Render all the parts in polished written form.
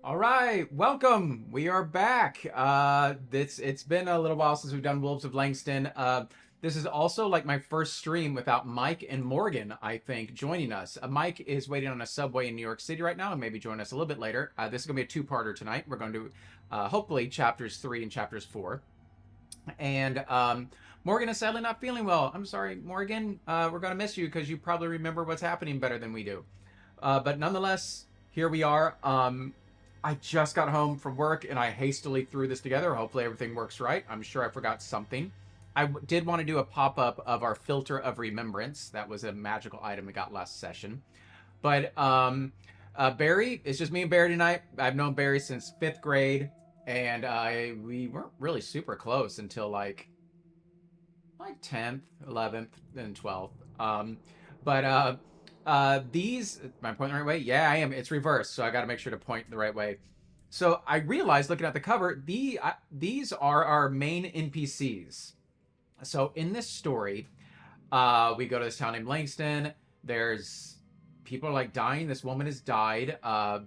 All right, welcome. We are back. It's been a little while since we've done Wolves of Langston. This is also like my first stream without Mike and Morgan, I think, joining us. Mike is waiting on a subway in New York City right now and maybe join us a little bit later. This is going to be a two-parter tonight. We're going to do hopefully chapters 3 and chapters 4. And Morgan is sadly not feeling well. I'm sorry, Morgan. We're going to miss you because you probably remember what's happening better than we do. But nonetheless, here we are. I just got home from work and I hastily threw this together. Hopefully everything works right. I'm sure I forgot something. I did want to do a pop-up of our filter of remembrance. That was a magical item we got last session. But Barry, it's just me and Barry tonight. I've known Barry since 5th grade, and we weren't really super close until like 10th, 11th, and 12th. These, am I pointing the right way? Yeah, I am. It's reversed, so I got to make sure to point the right way. So I realized looking at the cover, these are our main NPCs. So in this story, we go to this town named Langston. There's people are like dying. This woman has died.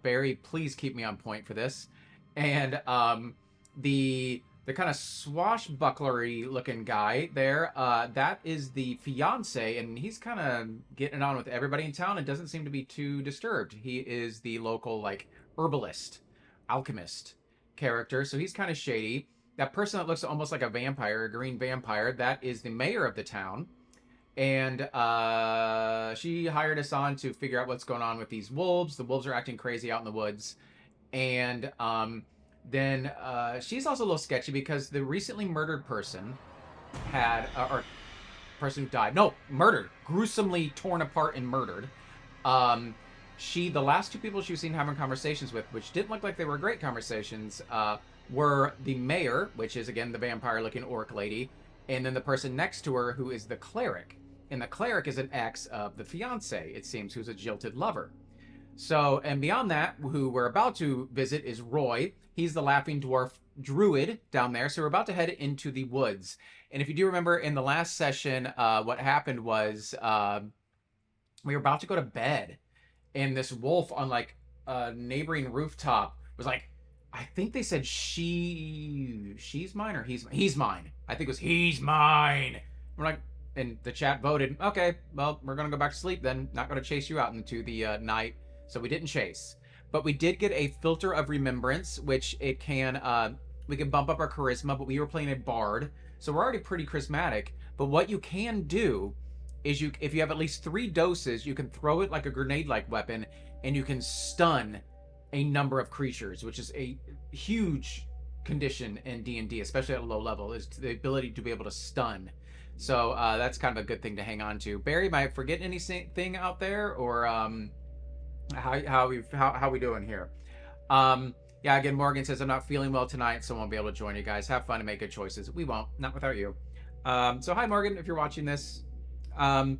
Barry, please keep me on point for this. And the kind of swashbucklery looking guy there, that is the fiance, and he's kind of getting on with everybody in town and doesn't seem to be too disturbed. He is the local like herbalist, alchemist character, so he's kind of shady. That person that looks almost like a vampire, a green vampire, that is the mayor of the town. And she hired us on to figure out what's going on with these wolves. The wolves are acting crazy out in the woods. And then she's also a little sketchy because the recently murdered person had, or person who died, no, murdered, gruesomely torn apart and murdered. The last two people she was seen having conversations with, which didn't look like they were great conversations, were the mayor, which is again the vampire-looking orc lady, and then the person next to her who is the cleric. And the cleric is an ex of the fiance, it seems, who's a jilted lover. So, and beyond that, who we're about to visit is Roy. He's the laughing dwarf druid down there. So we're about to head into the woods. And if you do remember in the last session, what happened was we were about to go to bed. And this wolf on like a neighboring rooftop was like, I think they said she's mine or he's mine. I think it was he's mine. We're like, and the chat voted, okay, well, we're going to go back to sleep then. Not going to chase you out into the night. So we didn't chase. But we did get a filter of remembrance, which it can, we can bump up our charisma, but we were playing a bard. So we're already pretty charismatic. But what you can do is if you have at least 3 doses, you can throw it like a grenade-like weapon, and you can stun a number of creatures, which is a huge condition in D&D, especially at a low level, is the ability to be able to stun. So that's kind of a good thing to hang on to. Barry, am I forgetting anything out there, or how we doing here? Yeah, again, Morgan says I'm not feeling well tonight, so I won't be able to join you guys. Have fun and make good choices. We won't, not without you. So hi, Morgan, if you're watching this. Tomorrow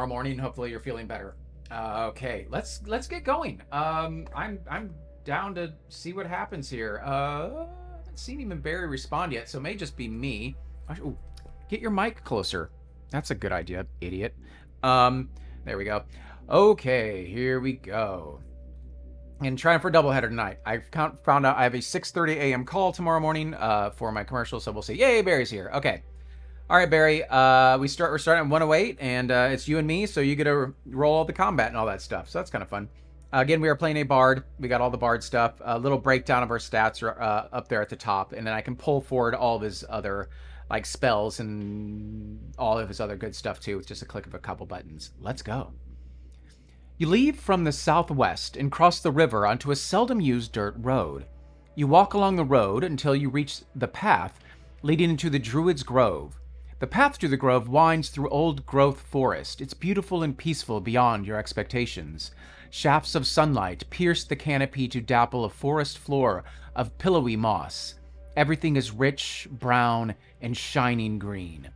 morning, hopefully you're feeling better. Okay, let's get going. I'm down to see what happens here. I haven't seen even Barry respond yet, so it may just be me. Ooh, get your mic closer. That's a good idea, idiot. There we go. Okay, here we go. And trying for a doubleheader tonight. I found out I have a 6:30 a.m. call tomorrow morning for my commercial, so we'll say, yay, Barry's here. Okay. All right, Barry, we're starting at 108, and it's you and me, so you get to roll all the combat and all that stuff, so that's kind of fun. Again, we are playing a bard. We got all the bard stuff. A little breakdown of our stats are up there at the top, and then I can pull forward all of his other like spells and all of his other good stuff too with just a click of a couple buttons. Let's go. You leave from the southwest and cross the river onto a seldom used dirt road. You walk along the road until you reach the path leading into the Druid's Grove. The path to the grove winds through old-growth forest. It's beautiful and peaceful beyond your expectations. Shafts of sunlight pierce the canopy to dapple a forest floor of pillowy moss. Everything is rich, brown, and shining green.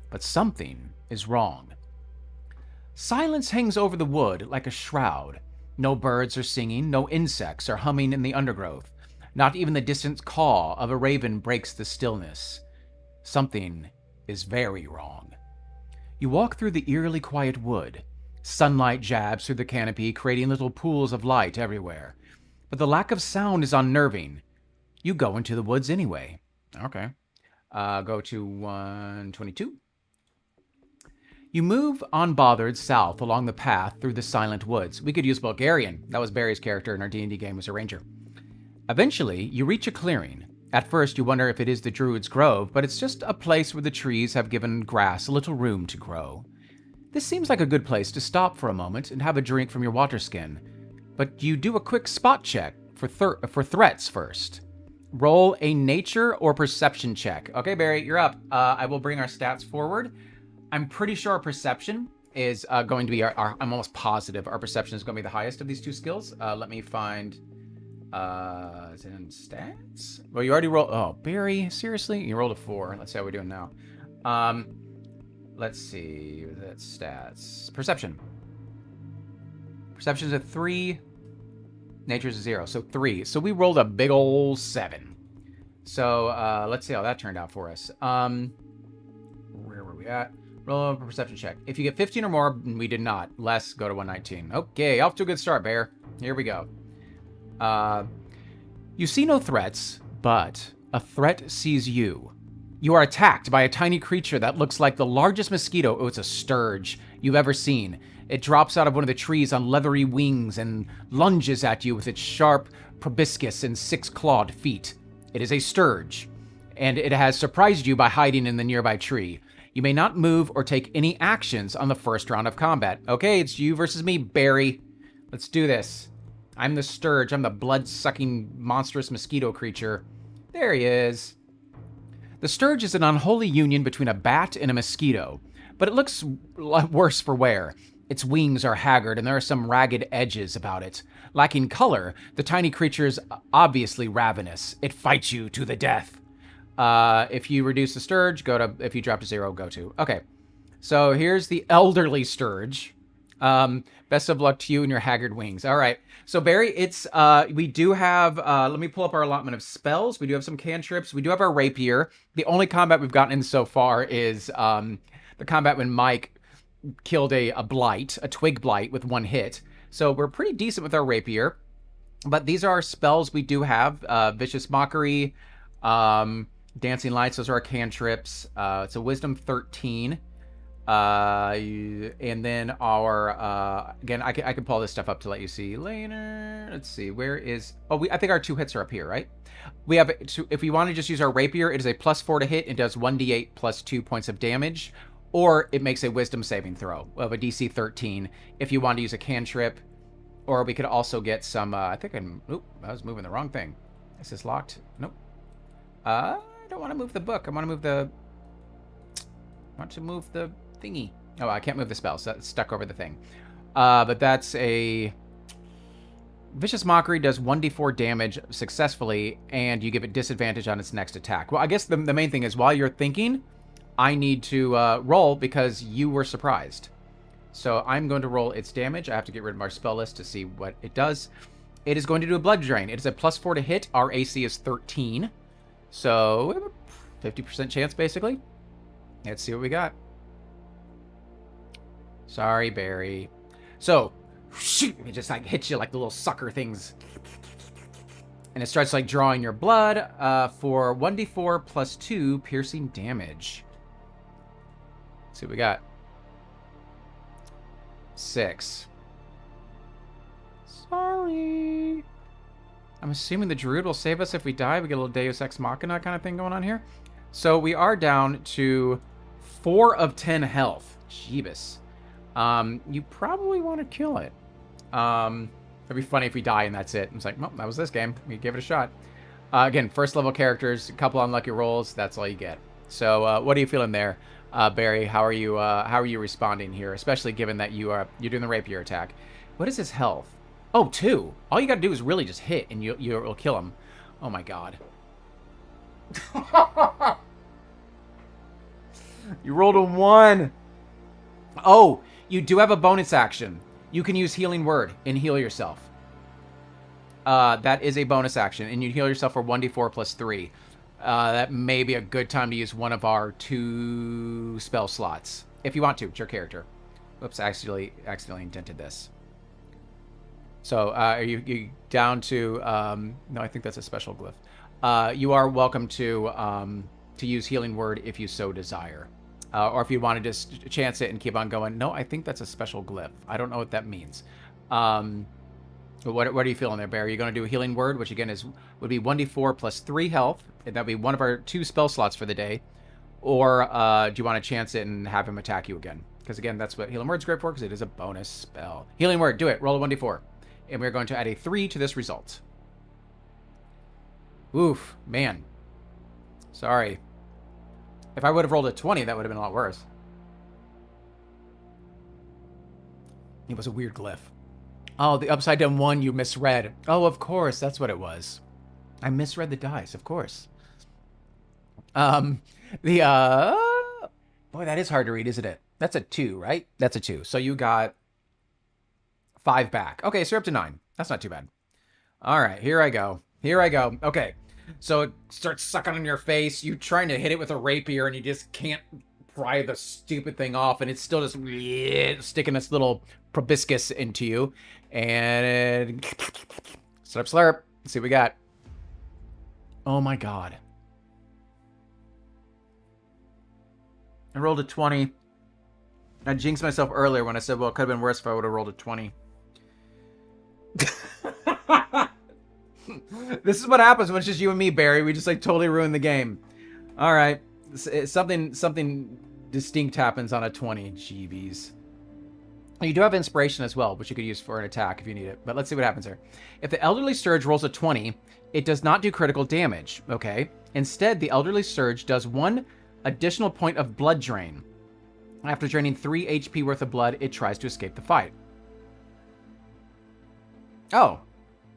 But something is wrong. Silence hangs over the wood like a shroud. No birds are singing, no insects are humming in the undergrowth. Not even the distant caw of a raven breaks the stillness. Something is very wrong. You walk through the eerily quiet wood. Sunlight jabs through the canopy, creating little pools of light everywhere. but the lack of sound is unnerving. You go into the woods anyway. Okay. Go to 122. You move unbothered south along the path through the silent woods. We could use Bulgarian. That was Barry's character in our D&D game as a ranger. Eventually, you reach a clearing. At first, you wonder if it is the Druid's Grove, but it's just a place where the trees have given grass a little room to grow. This seems like a good place to stop for a moment and have a drink from your water skin. But you do a quick spot check for threats first. Roll a nature or perception check. Okay, Barry, you're up. I will bring our stats forward. I'm pretty sure our perception is going to be our I'm almost positive our perception is going to be the highest of these two skills. Let me find is it in stats? Well, you already rolled. Oh, Barry, seriously? You rolled a 4. Let's see how we're doing now. Let's see. That's stats. Perception. Perception's a 3. Nature's a 0, so 3. So we rolled a big ol' 7. So let's see how that turned out for us. Where were we at? Roll a perception check. If you get 15 or more, we did not. Less, go to 119. Okay, off to a good start, Bear. Here we go. You see no threats, but a threat sees you. You are attacked by a tiny creature that looks like the largest mosquito, oh, it's a sturge, you've ever seen. It drops out of one of the trees on leathery wings and lunges at you with its sharp proboscis and 6-clawed feet. It is a sturge, and it has surprised you by hiding in the nearby tree. You may not move or take any actions on the first round of combat. Okay, it's you versus me, Barry. Let's do this. I'm the sturge. I'm the blood-sucking monstrous mosquito creature. There he is. The sturge is an unholy union between a bat and a mosquito, but it looks worse for wear. Its wings are haggard, and there are some ragged edges about it. Lacking color, the tiny creature is obviously ravenous. It fights you to the death. If you reduce the sturge, go to... If you drop to 0, go to... Okay. So here's the elderly sturge. Best of luck to you and your haggard wings. All right. So, Barry, it's... we do have... let me pull up our allotment of spells. We do have some cantrips. We do have our rapier. The only combat we've gotten in so far is the combat when Mike killed a blight, a twig blight, with 1 hit. So we're pretty decent with our rapier. But these are our spells we do have. Vicious Mockery, Dancing Lights, those are our cantrips. It's a Wisdom 13. And then our, again, I can pull this stuff up to let you see later. Let's see, where is... Oh, I think our 2 hits are up here, right? We have, if we want to just use our rapier, it is a +4 to hit. It does 1d8 plus 2 points of damage. Or it makes a wisdom saving throw of a DC 13 if you want to use a cantrip. Or we could also get some, I think oop, I was moving the wrong thing. Is this locked? Nope. I don't want to move the book. I want to move the thingy. Oh, I can't move the spell, so it's stuck over the thing. But that's a... Vicious Mockery does 1d4 damage successfully, and you give it disadvantage on its next attack. Well, I guess the main thing is, while you're thinking, I need to roll because you were surprised. So I'm going to roll its damage. I have to get rid of our spell list to see what it does. It is going to do a blood drain. It is a +4 to hit. Our AC is 13. So we have a 50% chance, basically. Let's see what we got. Sorry, Barry. So, it just like hits you like the little sucker things. And it starts like drawing your blood for 1d4 plus 2 piercing damage. Let's see what we got. 6. Sorry. I'm assuming the druid will save us if we die. We get a little Deus Ex Machina kind of thing going on here. So we are down to 4 of 10 health. Jeebus. You probably want to kill it. It'd be funny if we die and that's it. It's like, well, that was this game. We gave it a shot. Again, first level characters, a couple unlucky rolls. That's all you get. So what are you feeling there, Barry? How are you responding here? Especially given that you're doing the rapier attack. What is his health? Oh, 2. All you got to do is really just hit, and you'll kill him. Oh my god. You rolled a 1. Oh, you do have a bonus action. You can use Healing Word and heal yourself. That is a bonus action, and you heal yourself for 1d4 plus 3. That may be a good time to use one of our 2 spell slots. If you want to, it's your character. Whoops, I accidentally indented this. So are you down to? No, I think that's a special glyph. You are welcome to use healing word if you so desire, or if you want to just chance it and keep on going. No, I think that's a special glyph. I don't know what that means. What are you feeling there, Bear? Are you going to do a healing word, which again would be 1d4 plus 3 health, and that'd be one of our 2 spell slots for the day. Or do you want to chance it and have him attack you again? Because again, that's what healing word's great for, because it is a bonus spell. Healing word, do it. Roll a 1d4. And we're going to add a 3 to this result. Oof, man. Sorry. If I would have rolled a 20, that would have been a lot worse. It was a weird glyph. Oh, the upside down 1 you misread. Oh, of course, that's what it was. I misread the dice, of course. Boy, that is hard to read, isn't it? That's a 2, right? That's a 2. So you got 5 back. Okay, so you're up to 9. That's not too bad. All right, here I go. Okay, so it starts sucking on your face. You're trying to hit it with a rapier, and you just can't pry the stupid thing off, and it's still just sticking this little proboscis into you. And slurp, slurp. Let's see what we got. Oh my god. I rolled a 20. I jinxed myself earlier when I said, well, it could have been worse if I would have rolled a 20. This is what happens when it's just you and me, Barry. We just like totally ruin the game. All right. Something distinct happens on a 20. Jeebies. You do have inspiration as well, which you could use for an attack if you need it. But let's see what happens here. If the Elderly Surge rolls a 20, it does not do critical damage, okay? Instead, the Elderly Surge does 1 additional point of blood drain. After draining 3 HP worth of blood, it tries to escape the fight. Oh.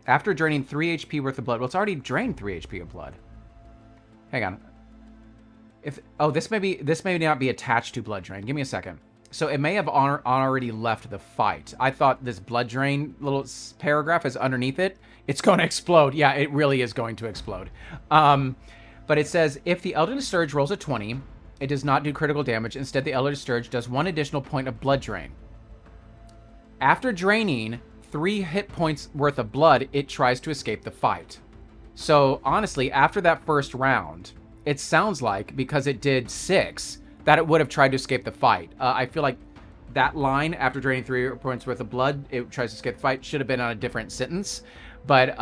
After draining 3 HP worth of blood. Well, it's already drained 3 HP of blood. Hang on. This may not be attached to blood drain. Give me a second. So it may have already left the fight. I thought this blood drain little paragraph is underneath it. It's going to explode. Yeah, it really is going to explode. But it says, if the Elderly Surge rolls a 20, it does not do critical damage. Instead, the Elderly Surge does 1 additional point of blood drain. After draining 3 hit points worth of blood, it tries to escape the fight. So, honestly, after that first round, it sounds like, because it did 6, that it would have tried to escape the fight. I feel like that line, after draining 3 points worth of blood, it tries to escape the fight, should have been on a different sentence. But,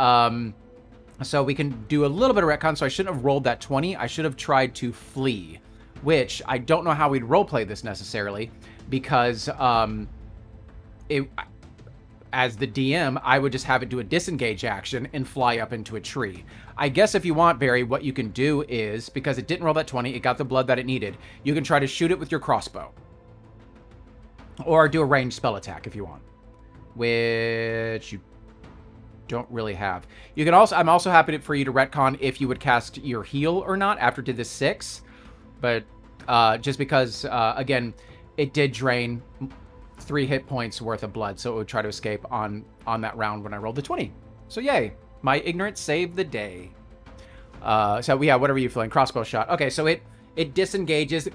so we can do a little bit of retcon, so I shouldn't have rolled that 20. I should have tried to flee, which I don't know how we'd roleplay this necessarily, because as the DM, I would just have it do a disengage action and fly up into a tree. I guess if you want, Barry, what you can do is, because it didn't roll that 20, it got the blood that it needed, you can try to shoot it with your crossbow. Or do a ranged spell attack if you want, which you don't really have. You can also, I'm also happy for you to retcon if you would cast your heal or not after it did the 6, but just because, again, it did drain 3 hit points worth of blood, so it would try to escape on that round when I rolled the 20. So yay, my ignorance saved the day. So yeah, whatever you're feeling, crossbow shot. Okay, so it disengages,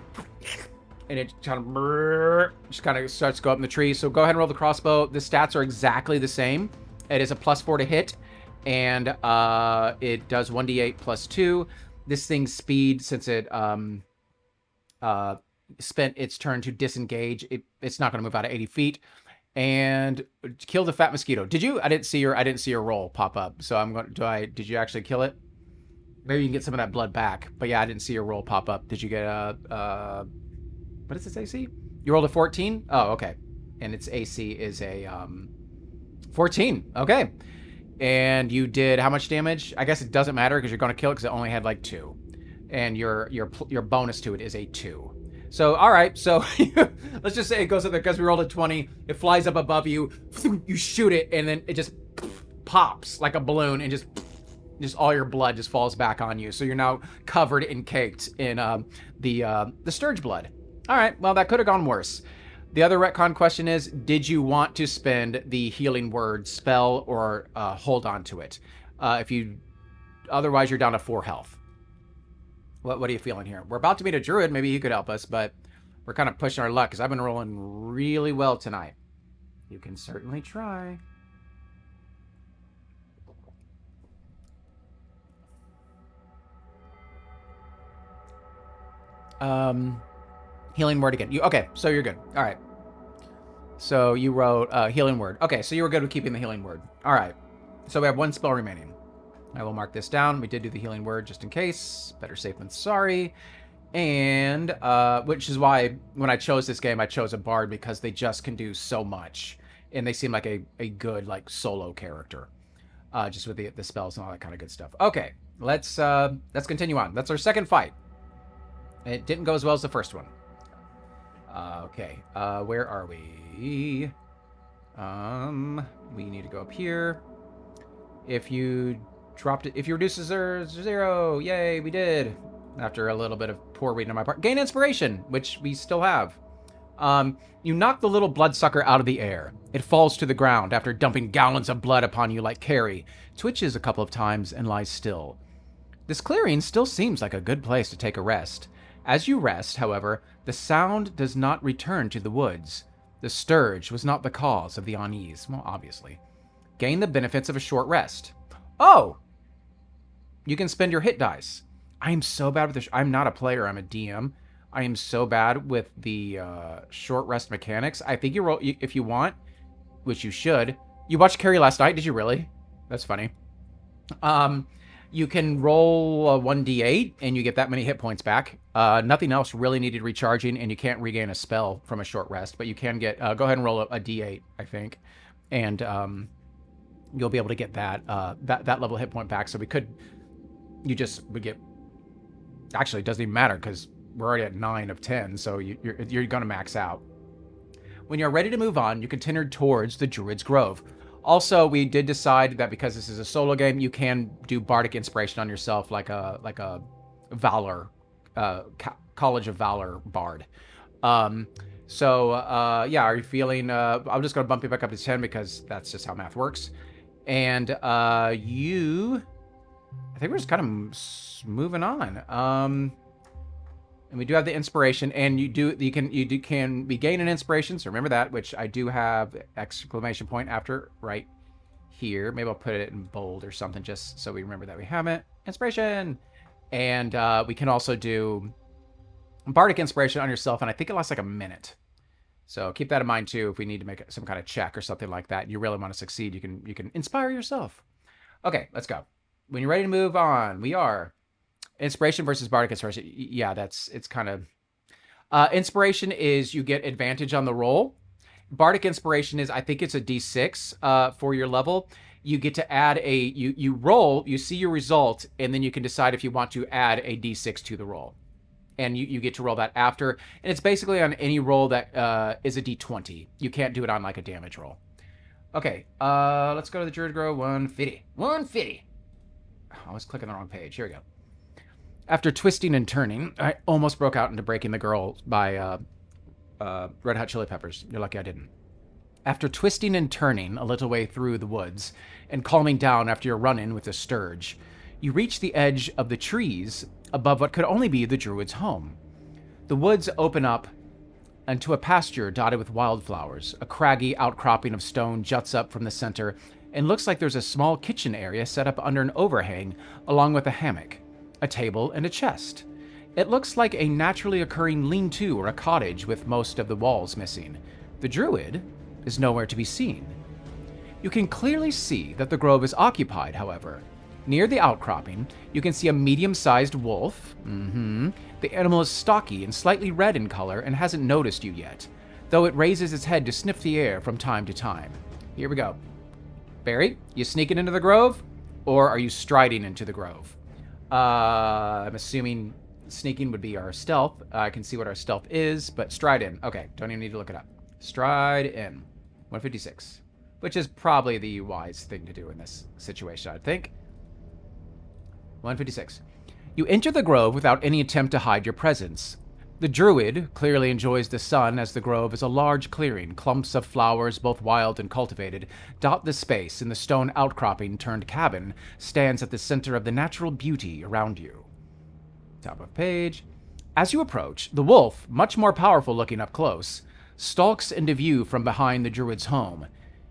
and it kind of just kind of starts to go up in the tree. So go ahead and roll the crossbow. The stats are exactly the same. It is a +4 to hit, and it does 1d8 plus 2. This thing's speed, since it spent its turn to disengage, it's not going to move out of 80 feet, and kill the fat mosquito. Did you? I didn't see your roll pop up, so I'm going. Did you actually kill it? Maybe you can get some of that blood back. But yeah, I didn't see your roll pop up. Did you get what is its AC? You rolled a 14. Oh, okay, and its AC is a 14. Okay, and you did how much damage? I guess it doesn't matter because you're going to kill it because it only had like 2, and your bonus to it is a 2. So, all right, so let's just say it goes up there because we rolled a 20. It flies up above you. You shoot it, and then it just pops like a balloon, and just all your blood just falls back on you. So you're now covered and caked in the Sturge blood. All right, well, that could have gone worse. The other retcon question is, did you want to spend the healing word spell or hold on to it? Otherwise, you're down to 4 health. What are you feeling here? We're about to meet a druid. Maybe he could help us, but we're kind of pushing our luck because I've been rolling really well tonight. You can certainly try. Healing word again. Okay, so you're good. All right. So you wrote healing word. Okay, so you were good with keeping the healing word. All right. So we have 1 spell remaining. I will mark this down. We did do the healing word just in case. Better safe than sorry. And which is why when I chose this game, I chose a bard because they just can do so much, and they seem like a good like solo character, just with the spells and all that kind of good stuff. Okay, let's continue on. That's our second fight. It didn't go as well as the first one. Okay, where are we? We need to go up here. If you dropped it, if you reduce to 0, yay, we did. After a little bit of poor reading on my part. Gain inspiration, which we still have. You knock the little bloodsucker out of the air. It falls to the ground after dumping gallons of blood upon you like Carrie, twitches a couple of times and lies still. This clearing still seems like a good place to take a rest. As you rest, however, the sound does not return to the woods. The sturge was not the cause of the unease, well, obviously. Gain the benefits of a short rest. Oh! You can spend your hit dice. I am so bad with this. I'm not a player. I'm a DM. I am so bad with the short rest mechanics. I think you roll if you want, which you should. You watched Carrie last night? Did you really? That's funny. You can roll a 1d8 and you get that many hit points back. Nothing else really needed recharging, and you can't regain a spell from a short rest, but you can get. Go ahead and roll a d8, I think, and you'll be able to get that that level of hit point back. So we could. We get. Actually, it doesn't even matter because we're already at 9 of 10, so you're going to max out. When you're ready to move on, you continue towards the Druid's Grove. Also, we did decide that because this is a solo game, you can do bardic inspiration on yourself, like a Valor, College of Valor bard. Yeah, are you feeling? I'm just going to bump you back up to 10 because that's just how math works. And I think we're just kind of moving on. And we do have the inspiration, and you can be gaining inspiration. So remember that, which I do have exclamation point after right here. Maybe I'll put it in bold or something just so we remember that we have it. Inspiration, and we can also do bardic inspiration on yourself, and I think it lasts like a minute. So keep that in mind too. If we need to make some kind of check or something like that, and you really want to succeed, you can inspire yourself. Okay, let's go. When you're ready to move on, we are inspiration versus bardic inspiration. Yeah, it's kind of inspiration is you get advantage on the roll. Bardic inspiration is, I think it's a d6 for your level. You get to add you roll, you see your result, and then you can decide if you want to add a d6 to the roll. And you get to roll that after. And it's basically on any roll that is a d20. You can't do it on like a damage roll. Okay, let's go to the Druid Grove. 150. 150. I was clicking the wrong page. Here we go. After twisting and turning, I almost broke out into Breaking the Girl by Red Hot Chili Peppers. You're lucky I didn't. After twisting and turning a little way through the woods and calming down after your run-in with the sturge, you reach the edge of the trees above what could only be the Druid's home. The woods open up into a pasture dotted with wildflowers. A craggy outcropping of stone juts up from the center and looks like there's a small kitchen area set up under an overhang, along with a hammock, a table, and a chest. It looks like a naturally occurring lean-to or a cottage with most of the walls missing. The Druid is nowhere to be seen. You can clearly see that the grove is occupied, however. Near the outcropping, you can see a medium-sized wolf. The animal is stocky and slightly red in color and hasn't noticed you yet, though it raises its head to sniff the air from time to time. Here we go. Barry, you sneaking into the grove, or are you striding into the grove? I'm assuming sneaking would be our stealth. I can see what our stealth is, but stride in. Okay, don't even need to look it up. Stride in. 156, which is probably the wise thing to do in this situation, I think. 156. You enter the grove without any attempt to hide your presence. The Druid clearly enjoys the sun, as the grove is a large clearing. Clumps of flowers, both wild and cultivated, dot the space, and the stone outcropping turned cabin stands at the center of the natural beauty around you. Top of page. As you approach, the wolf, much more powerful looking up close, stalks into view from behind the Druid's home.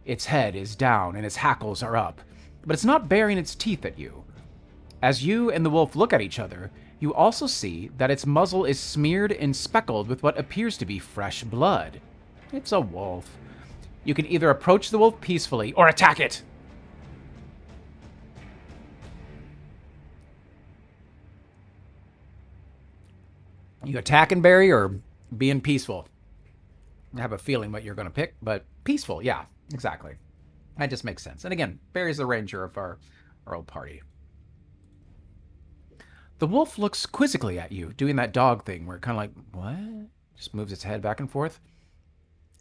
Its head is down and its hackles are up, but it's not baring its teeth at you. As you and the wolf look at each other, You also see that its muzzle is smeared and speckled with what appears to be fresh blood. It's a wolf. You can either approach the wolf peacefully or attack it. You attacking, Barry, or being peaceful? I have a feeling what you're going to pick, but peaceful, yeah, exactly. That just makes sense. And again, Barry's the ranger of our old party. The wolf looks quizzically at you, doing that dog thing where it kind of like, what? Just moves its head back and forth.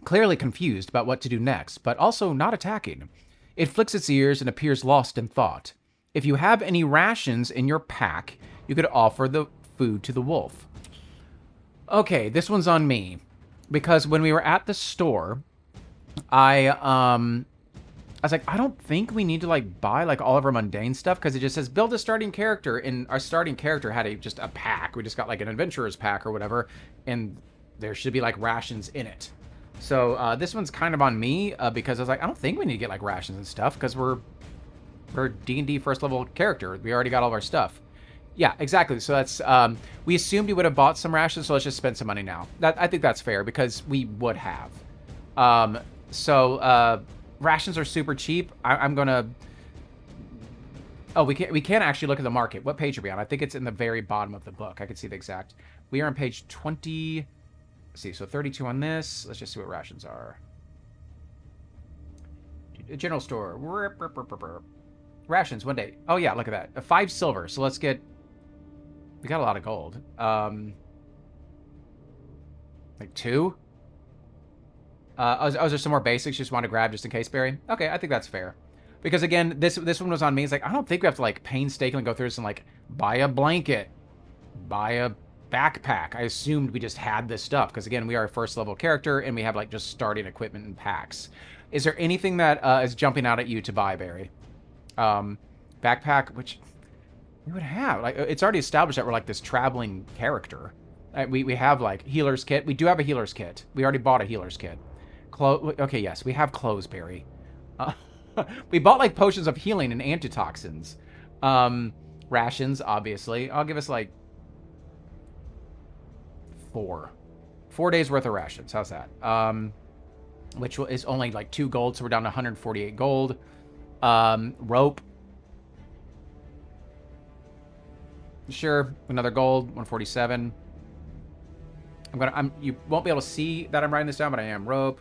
Clearly confused about what to do next, but also not attacking. It flicks its ears and appears lost in thought. If you have any rations in your pack, you could offer the food to the wolf. Okay, this one's on me. Because when we were at the store, I was like, I don't think we need to like buy like all of our mundane stuff because it just says build a starting character, and our starting character had just a pack. We just got like an adventurer's pack or whatever, and there should be like rations in it. So this one's kind of on me because I was like, I don't think we need to get like rations and stuff because we're D&D first level character. We already got all of our stuff. Yeah, exactly. So that's we assumed you would have bought some rations, so let's just spend some money now. I think that's fair because we would have. Rations are super cheap. I'm gonna. Oh, we can't actually look at the market. What page are we on? I think it's in the very bottom of the book. I can see the exact. We are on page 20. Let's see, so 32 on this. Let's just see what rations are. General store. Rations 1 day. Oh yeah, look at that. 5 silver. So let's get. We got a lot of gold. Like 2. Is there some more basics you just want to grab just in case, Barry? Okay, I think that's fair. Because again, this one was on me. It's like, I don't think we have to like painstakingly go through this and like buy a blanket, buy a backpack. I assumed we just had this stuff because again, we are a first level character and we have like just starting equipment and packs. Is there anything that is jumping out at you to buy, Barry? Backpack, which we would have. Like, it's already established that we're like this traveling character. We have like healer's kit. We do have a healer's kit. We already bought a healer's kit. Okay, yes, we have clothes, Barry. We bought like potions of healing and antitoxins. Rations, obviously. I'll give us like 4 days worth of rations. How's that? Which is only like 2 gold, so we're down to 148 gold. Rope. Sure, another gold, 147. You won't be able to see that I'm writing this down, but I am. Rope,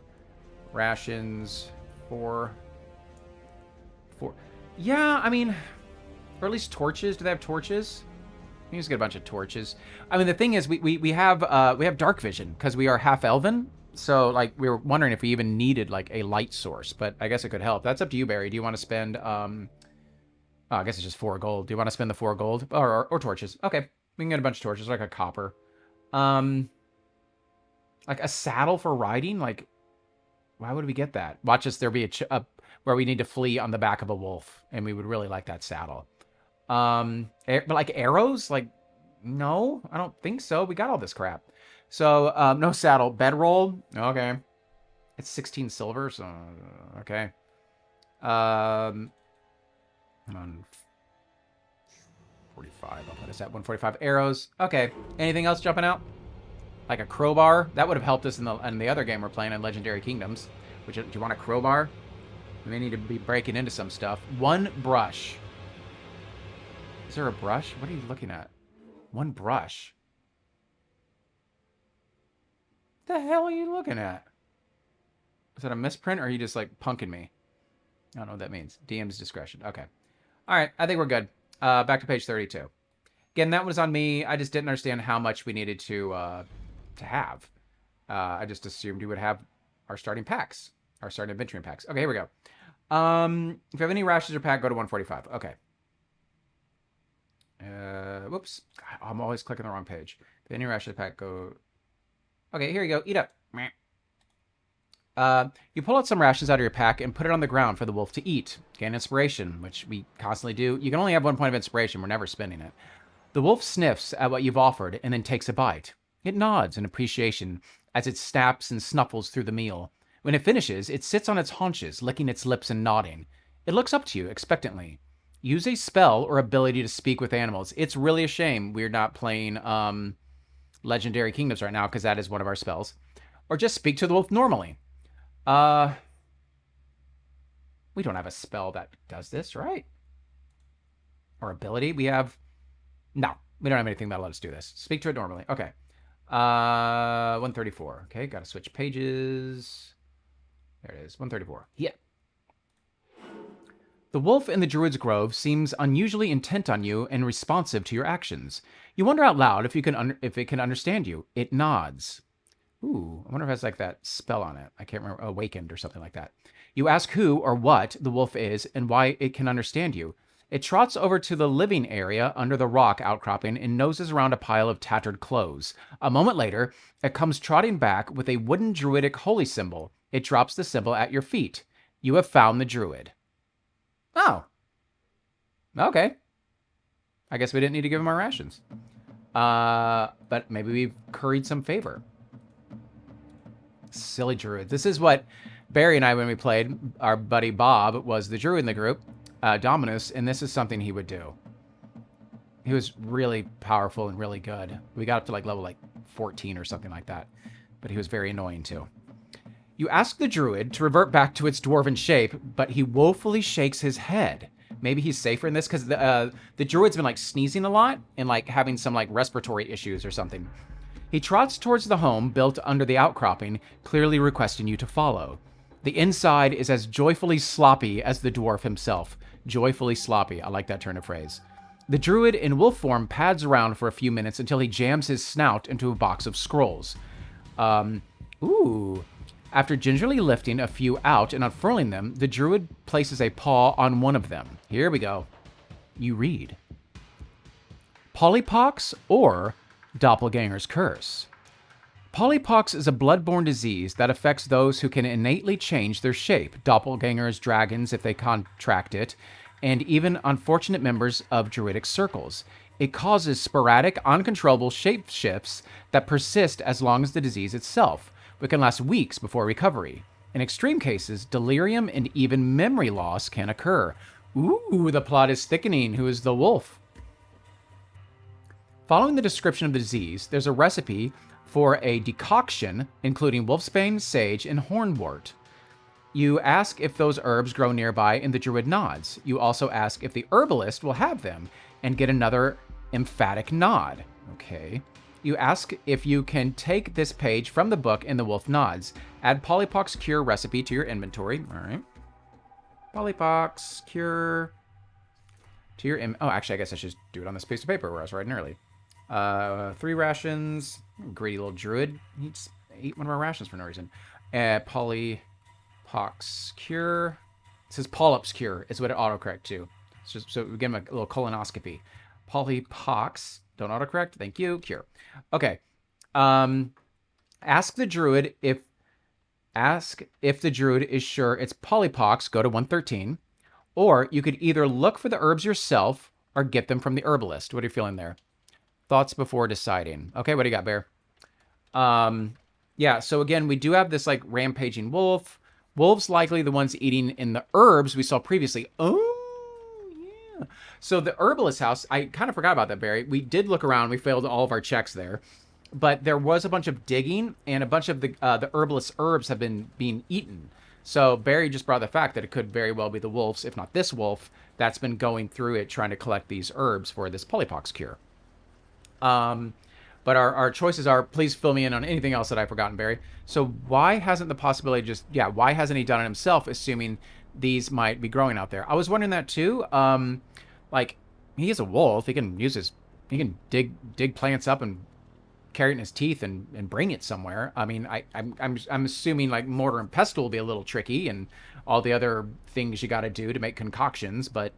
rations, 4. Yeah, I mean, or at least torches. Do they have torches? You just get a bunch of torches. I mean, the thing is, we have dark vision because we are half elven. So like we were wondering if we even needed like a light source, but I guess it could help. That's up to you, Barry. Do you want to spend? Oh, I guess it's just 4 gold. Do you want to spend the 4 gold or torches? Okay, we can get a bunch of torches, like a copper. Like a saddle for riding? Like, why would we get that? Watch us, there be a where we need to flee on the back of a wolf, and we would really like that saddle. But like arrows? Like, no, I don't think so. We got all this crap. So, no saddle. Bedroll? Okay. It's 16 silver, so, okay. On 45. I'll put us at 145 arrows. Okay. Anything else jumping out? Like a crowbar? That would have helped us in the other game we're playing in Legendary Kingdoms. Do you want a crowbar? We may need to be breaking into some stuff. 1 brush. Is there a brush? What are you looking at? 1 brush. What the hell are you looking at? Is that a misprint or are you just like punking me? I don't know what that means. DM's discretion. Okay. All right. I think we're good. Back to page 32. Again, that was on me. I just didn't understand how much we needed to have. I just assumed we would have our starting packs, our starting adventuring packs. Okay, here we go. If you have any rations or pack, go to 145. Okay. Whoops. God, I'm always clicking the wrong page. If you have any rations or pack, go. Okay, here you go. Eat up. You pull out some rations out of your pack and put it on the ground for the wolf to eat. Gain inspiration, which we constantly do. You can only have 1 point of inspiration. We're never spending it. The wolf sniffs at what you've offered and then takes a bite. It nods in appreciation as it snaps and snuffles through the meal. When it finishes, it sits on its haunches, licking its lips and nodding. It looks up to you expectantly. Use a spell or ability to speak with animals. It's really a shame we're not playing Legendary Kingdoms right now because that is one of our spells. Or just speak to the wolf normally. We don't have a spell that does this, right? Or ability. We have... No, we don't have anything that'll let us do this. Speak to it normally. Okay. 134. Okay, gotta switch pages. There it is. 134. Yeah. The wolf in the Druid's Grove seems unusually intent on you and responsive to your actions. You wonder out loud if it can understand you. It nods. Ooh, I wonder if it has like that spell on it. I can't remember. Awakened or something like that. You ask who or what the wolf is and why it can understand you. It trots over to the living area under the rock outcropping and noses around a pile of tattered clothes. A moment later, it comes trotting back with a wooden druidic holy symbol. It drops the symbol at your feet. You have found the druid. Oh. Okay. I guess we didn't need to give him our rations. But maybe we've curried some favor. Silly druid. This is what Barry and I, when we played, our buddy Bob was the druid in the group, Dominus, and this is something he would do. He was really powerful and really good. We got up to like level 14 or something like that. But he was very annoying too. You ask the druid to revert back to its dwarven shape, but he woefully shakes his head. Maybe he's safer in this because the druid's been sneezing a lot and having some respiratory issues or something. He trots towards the home built under the outcropping, clearly requesting you to follow. The inside is as joyfully sloppy as the dwarf himself. Joyfully sloppy. I like that turn of phrase. The druid in wolf form pads around for a few minutes until he jams his snout into a box of scrolls. Ooh. After gingerly lifting a few out and unfurling them, the druid places a paw on one of them. Here we go. You read. Polypox or Doppelganger's Curse. Polypox is a blood-borne disease that affects those who can innately change their shape, doppelgangers, dragons if they contract it, and even unfortunate members of druidic circles. It causes sporadic, uncontrollable shape shifts that persist as long as the disease itself, but can last weeks before recovery. In extreme cases, delirium and even memory loss can occur. Ooh, the plot is thickening. Who is the wolf? Following the description of the disease, there's a recipe for a decoction including wolfsbane, sage, and hornwort. You ask if those herbs grow nearby, and the druid nods. You also ask if the herbalist will have them, and get another emphatic nod. Okay. You ask if you can take this page from the book, and the wolf nods. Add Polypox Cure recipe to your inventory. All right. Polypox Cure to your oh, actually, I guess I should do it on this piece of paper where I was writing early. 3 rations. Greedy little druid. He just ate one of our rations for no reason. Polypox Cure. It says Polyps Cure is what it autocorrect to. So we give him a little colonoscopy. Polypox. Don't autocorrect. Thank you. Cure. Okay. Ask the druid if the druid is sure it's polypox. Go to 113. Or you could either look for the herbs yourself or get them from the herbalist. What are you feeling there? Thoughts before deciding. Okay, what do you got, Bear? Yeah, so again, we do have this rampaging wolf. Wolves likely the ones eating in the herbs we saw previously. Oh, yeah. So the herbalist house, I kind of forgot about that, Barry. We did look around. We failed all of our checks there. But there was a bunch of digging, and a bunch of the herbalist herbs have been being eaten. So Barry just brought the fact that it could very well be the wolves, if not this wolf, that's been going through it trying to collect these herbs for this polypox cure. But our choices are, please fill me in on anything else that I've forgotten, Barry. So why hasn't the possibility why hasn't he done it himself, assuming these might be growing out there? I was wondering that too. He is a wolf. He can dig plants up and carry it in his teeth and bring it somewhere. I mean, I'm assuming mortar and pestle will be a little tricky and all the other things you got to do to make concoctions, but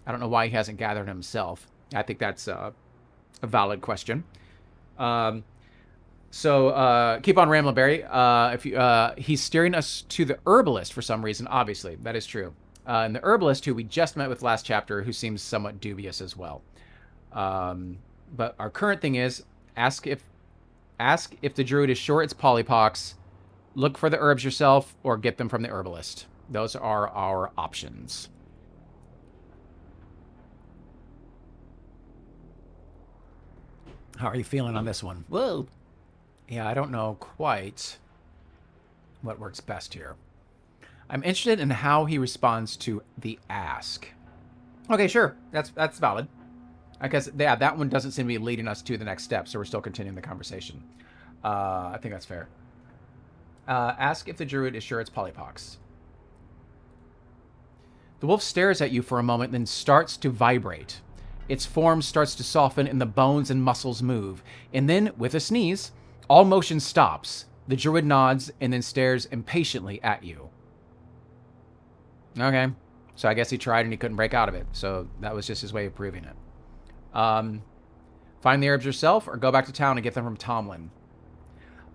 I don't know why he hasn't gathered himself. I think that's a valid question. So keep on rambling, Barry. He's steering us to the herbalist for some reason. Obviously, that is true. And the herbalist, who we just met with last chapter, who seems somewhat dubious as well. But our current thing is ask if the druid is sure it's polypox, look for the herbs yourself, or get them from the herbalist. Those are our options. How are you feeling on this one? Whoa. Yeah, I don't know quite what works best here. I'm interested in how he responds to the ask. Okay, sure. That's valid. I guess, yeah, that one doesn't seem to be leading us to the next step, so we're still continuing the conversation. I think that's fair. Ask if the druid is sure it's polypox. The wolf stares at you for a moment, then starts to vibrate. Its form starts to soften and the bones and muscles move. And then, with a sneeze, all motion stops. The druid nods and then stares impatiently at you. Okay. So I guess he tried and he couldn't break out of it. So that was just his way of proving it. Find the herbs yourself or go back to town and get them from Tomlin.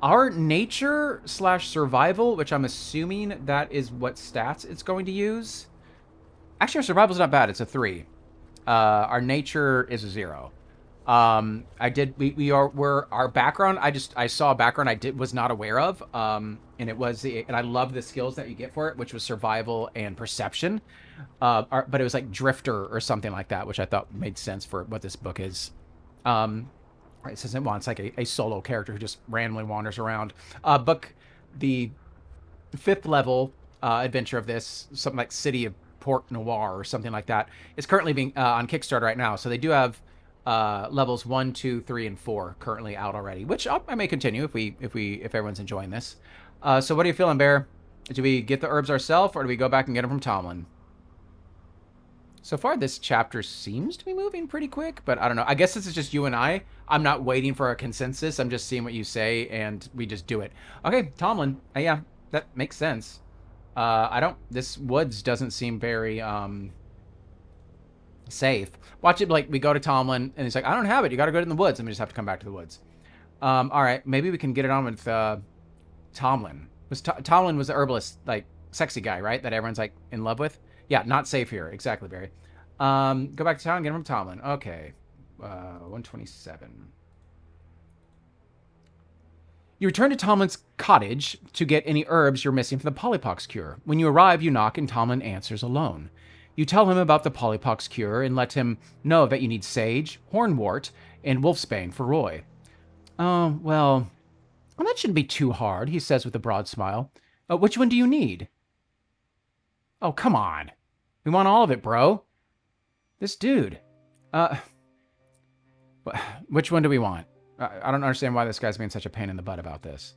Our nature / survival, which I'm assuming that is what stats it's going to use. Actually, our survival's not bad. It's a 3. Our nature is a 0. Our background. I saw a background I was not aware of. And it was and I love the skills that you get for it, which was survival and perception. But it was like drifter or something like that, which I thought made sense for what this book is. It says it's like a solo character who just randomly wanders around. The 5th level adventure of this, something like City of Port Noir or something like that, is currently being on Kickstarter right now. So they do have levels 1, 2, 3, and 4 currently out already, which I may continue if everyone's enjoying this. So what are you feeling, Bear? Do we get the herbs ourselves, or do we go back and get them from Tomlin? So far, this chapter seems to be moving pretty quick, but I don't know. I guess this is just you and I. I'm not waiting for a consensus. I'm just seeing what you say, and we just do it. Okay, Tomlin. Yeah, that makes sense. This woods doesn't seem very, safe. Watch it, like, we go to Tomlin, and he's like, I don't have it. You gotta go to the woods, and we just have to come back to the woods. All right, maybe we can get it on with, Tomlin. Tomlin was the herbalist, like, sexy guy, right? That everyone's, like, in love with? Yeah, not safe here. Exactly, Barry. Go back to town and get him from Tomlin. Okay. 127. You return to Tomlin's cottage to get any herbs you're missing for the polypox cure. When you arrive, you knock and Tomlin answers alone. You tell him about the polypox cure and let him know that you need sage, hornwort, and wolfsbane for Roy. Oh, well, that shouldn't be too hard, he says with a broad smile. Which one do you need? Oh, come on. We want all of it, bro. This dude. Which one do we want? I don't understand why this guy's being such a pain in the butt about this.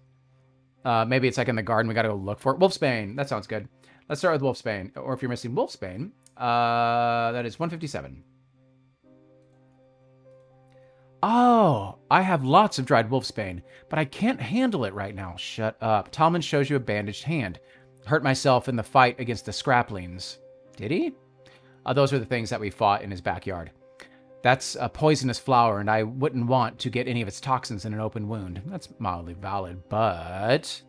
Maybe it's like in the garden. We got to go look for it. Wolfsbane. That sounds good. Let's start with wolfsbane. Or if you're missing wolfsbane, that is 157. Oh, I have lots of dried wolfsbane, but I can't handle it right now. Shut up. Tomlin shows you a bandaged hand. Hurt myself in the fight against the scraplings. Did he? Those are the things that we fought in his backyard. That's a poisonous flower, and I wouldn't want to get any of its toxins in an open wound. That's mildly valid, but...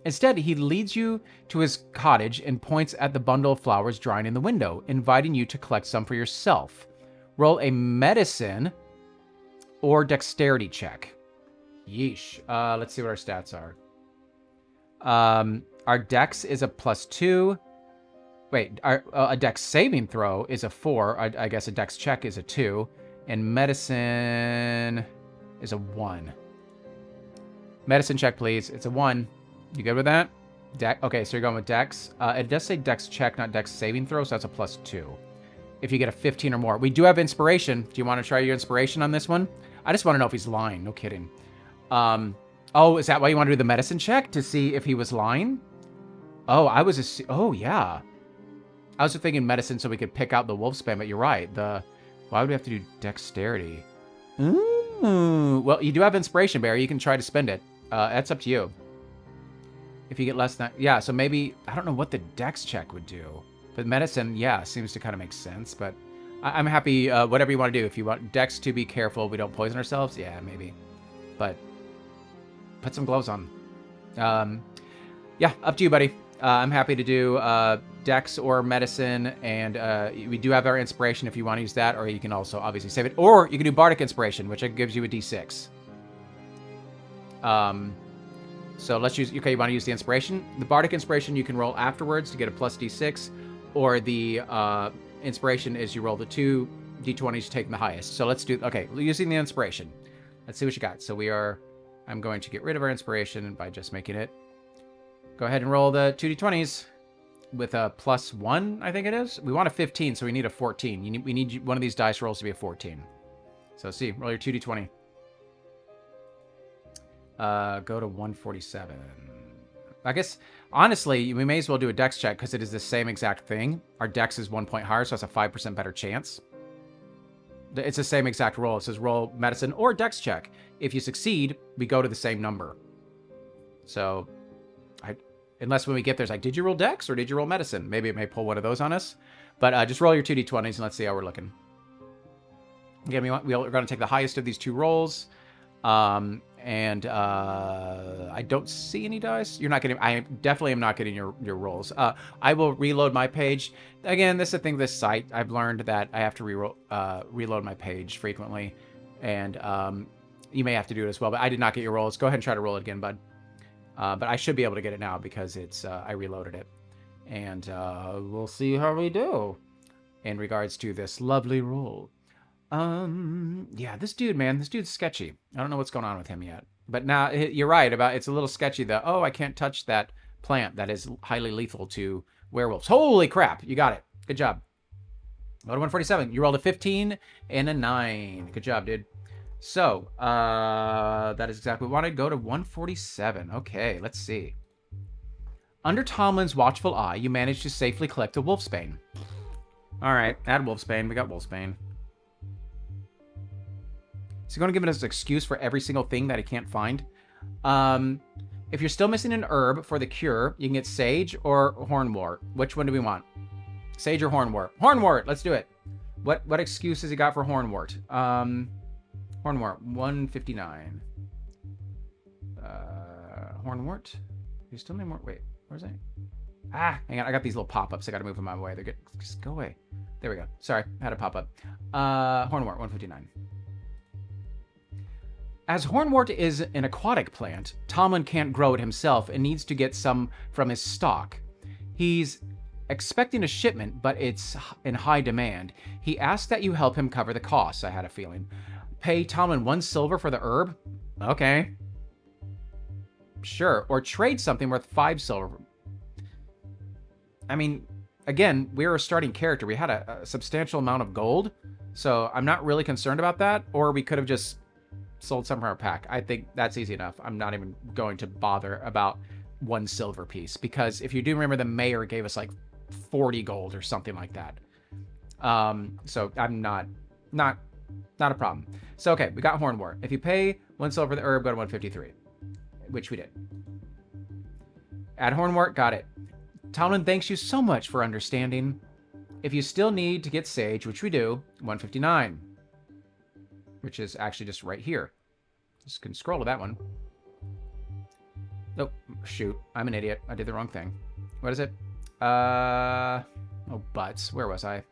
Instead, he leads you to his cottage and points at the bundle of flowers drying in the window, inviting you to collect some for yourself. Roll a medicine or dexterity check. Yeesh. Let's see what our stats are. Our dex is a +2. Wait, a dex saving throw is a 4. I guess a dex check is a 2. And medicine is a 1. Medicine check, please. It's a 1. You good with that? Okay, so you're going with dex. It does say dex check, not dex saving throw, so that's a +2. If you get a 15 or more. We do have inspiration. Do you want to try your inspiration on this one? I just want to know if he's lying. No kidding. Oh, is that why you want to do the medicine check? To see if he was lying? Oh, oh, yeah. I was thinking medicine so we could pick out the wolfsbane, but you're right. Why would we have to do dexterity? Ooh. Well, you do have inspiration, Barry. You can try to spend it. That's up to you. If you get less than... Yeah, so maybe... I don't know what the dex check would do. But medicine, yeah, seems to kind of make sense. But I'm happy, whatever you want to do. If you want dex to be careful, we don't poison ourselves. Yeah, maybe. But put some gloves on. Yeah, up to you, buddy. I'm happy to do dex or medicine. And we do have our inspiration if you want to use that. Or you can also obviously save it. Or you can do bardic inspiration, which gives you a d6. So let's use, okay, you want to use the inspiration? The bardic inspiration you can roll afterwards to get a +d6, or the inspiration is you roll the 2 d20s, taking the highest. So let's do, okay, using the inspiration. Let's see what you got. So I'm going to get rid of our inspiration by just making it. Go ahead and roll the 2d20s with a +1, I think it is. We want a 15, so we need a 14. We need one of these dice rolls to be a 14. So see, roll your 2d20. Go to 147. I guess, honestly, we may as well do a dex check because it is the same exact thing. Our dex is 1 point higher, so it's a 5% better chance. It's the same exact roll. It says roll medicine or dex check. If you succeed, we go to the same number. So, unless when we get there, it's like, did you roll dex or did you roll medicine? Maybe it may pull one of those on us. But just roll your 2d20s and let's see how we're looking. Again, we're going to take the highest of these two rolls. I don't see any dice. You're not getting. I definitely am not getting your rolls. I will reload my page. Again, this is the thing. This site, I've learned that I have to reload my page frequently, and you may have to do it as well. But I did not get your rolls. Go ahead and try to roll it again, bud. But I should be able to get it now because it's I reloaded it, and we'll see how we do in regards to this lovely roll. Yeah, this dude, man, this dude's sketchy. I don't know what's going on with him yet. But now, you're right about it's a little sketchy that, oh, I can't touch that plant that is highly lethal to werewolves. Holy crap, you got it. Good job. Go to 147. You rolled a 15 and a 9. Good job, dude. So, that is exactly what we wanted. Go to 147. Okay, let's see. Under Tomlin's watchful eye, you managed to safely collect a wolfsbane. All right, add wolfsbane. We got wolfsbane. Is he going to give us an excuse for every single thing that he can't find? If you're still missing an herb for the cure, you can get sage or hornwort. Which one do we want? Sage or hornwort? Hornwort! Let's do it. What excuse has he got for hornwort? Hornwort, 159. Hornwort? You still need more? Wait, where's that? Ah, hang on. I got these little pop-ups. I got to move them out of my way. They're good. Just go away. There we go. Sorry, I had a pop-up. Hornwort, 159. As hornwort is an aquatic plant, Tomlin can't grow it himself and needs to get some from his stock. He's expecting a shipment, but it's in high demand. He asked that you help him cover the costs, I had a feeling. Pay Tomlin 1 silver for the herb? Okay. Sure. Or trade something worth 5 silver. I mean, again, we're a starting character. We had a substantial amount of gold, so I'm not really concerned about that. Or we could have just sold some from our pack. I think that's easy enough. I'm not even going to bother about 1 silver piece because if you do remember, the mayor gave us like 40 gold or something like that. So I'm not a problem. So okay, we got hornwort. If you pay 1 silver for the herb, go to 153, which we did. Add hornwort, got it. Tomlin thanks you so much for understanding. If you still need to get sage, which we do, 159. Which is actually just right here. Just can scroll to that one. Nope. Shoot. I'm an idiot. I did the wrong thing. What is it? Oh, butts. Where was I?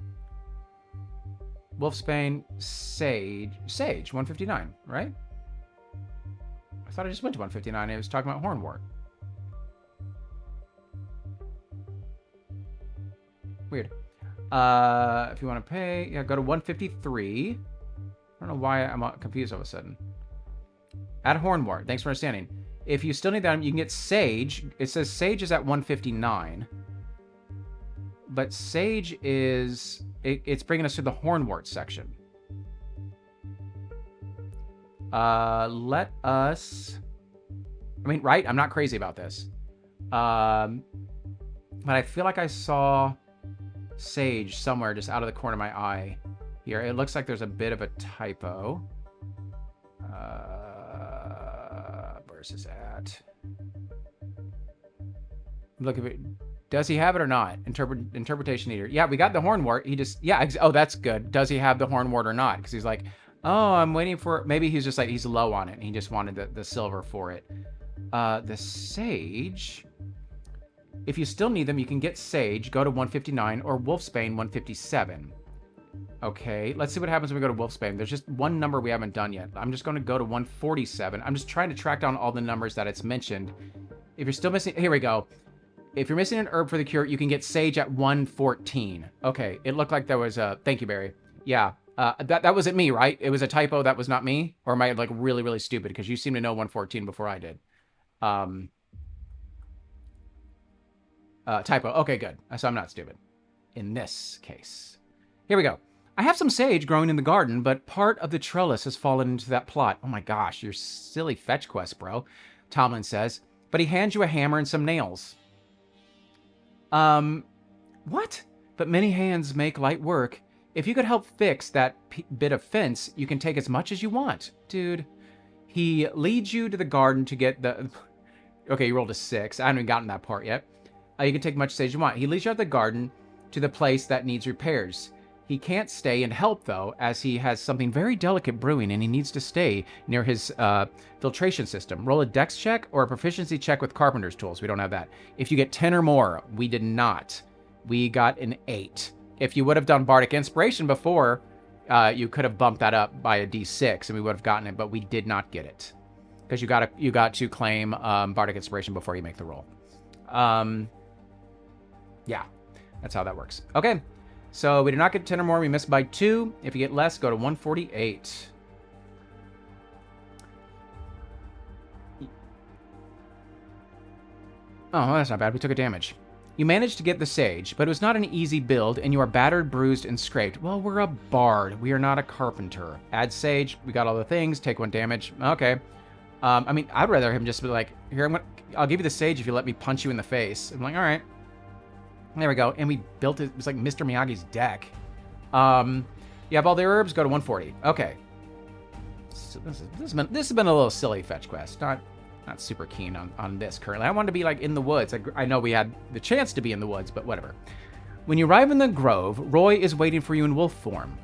Wolfsbane, Sage. Sage, 159, right? I thought I just went to 159. I was talking about hornwort. Weird. If you want to pay, yeah, go to 153. I don't know why I'm confused all of a sudden. Add hornwort. Thanks for understanding. If you still need that, you can get sage. It says sage is at 159. But sage is... It's bringing us to the hornwort section. Let us... I mean, right? I'm not crazy about this. But I feel like I saw sage somewhere just out of the corner of my eye. Here, it looks like there's a bit of a typo. Where's this at? Look, if it does he have it or not? Interpretation needed. Yeah, we got the hornwort. He just oh, that's good. Does he have the hornwort or not? Because he's like, oh, I'm waiting for. Maybe he's just like he's low on it, and he just wanted the silver for it. The sage. If you still need them, you can get sage. Go to 159 or wolfsbane 157. Okay, let's see what happens when we go to wolfsbane. There's just one number we haven't done yet. I'm just going to go to 147. I'm just trying to track down all the numbers that it's mentioned. If you're still missing... Here we go. If you're missing an herb for the cure, you can get sage at 114. Okay, it looked like there was a... Thank you, Barry. Yeah, That wasn't me, right? It was a typo. That was not me. Or am I like really, really stupid? Because you seem to know 114 before I did. Typo. Okay, good. So I'm not stupid. In this case. Here we go. I have some sage growing in the garden, but part of the trellis has fallen into that plot. Oh my gosh, your silly fetch quest, bro. Tomlin says. But he hands you a hammer and some nails. What? But many hands make light work. If you could help fix that bit of fence, you can take as much as you want. Dude. He leads you to the garden to get the... Okay, you rolled a 6. I haven't even gotten that part yet. You can take much sage you want. He leads you out of the garden to the place that needs repairs. He can't stay and help, though, as he has something very delicate brewing and he needs to stay near his filtration system. Roll a dex check or a proficiency check with carpenter's tools. We don't have that. If you get 10 or more, we did not. We got an 8. If you would have done Bardic Inspiration before, you could have bumped that up by a d6 and we would have gotten it, but we did not get it. Because you got to claim Bardic Inspiration before you make the roll. Yeah, that's how that works. Okay. So we did not get 10 or more. We missed by 2. If you get less, go to 148. Oh, that's not bad. We took a damage. You managed to get the sage, but it was not an easy build, and you are battered, bruised, and scraped. Well, we're a bard. We are not a carpenter. Add sage. We got all the things. Take 1 damage. Okay. I mean, I'd rather him just be like, here, I'll give you the sage if you let me punch you in the face. I'm like, all right. There we go. And we built it. It was like Mr. Miyagi's deck. You have all the herbs. Go to 140. Okay. So this has been a little silly fetch quest. Not super keen on this currently. I wanted to be like in the woods. I know we had the chance to be in the woods, but whatever. When you arrive in the grove, Roy is waiting for you in wolf form.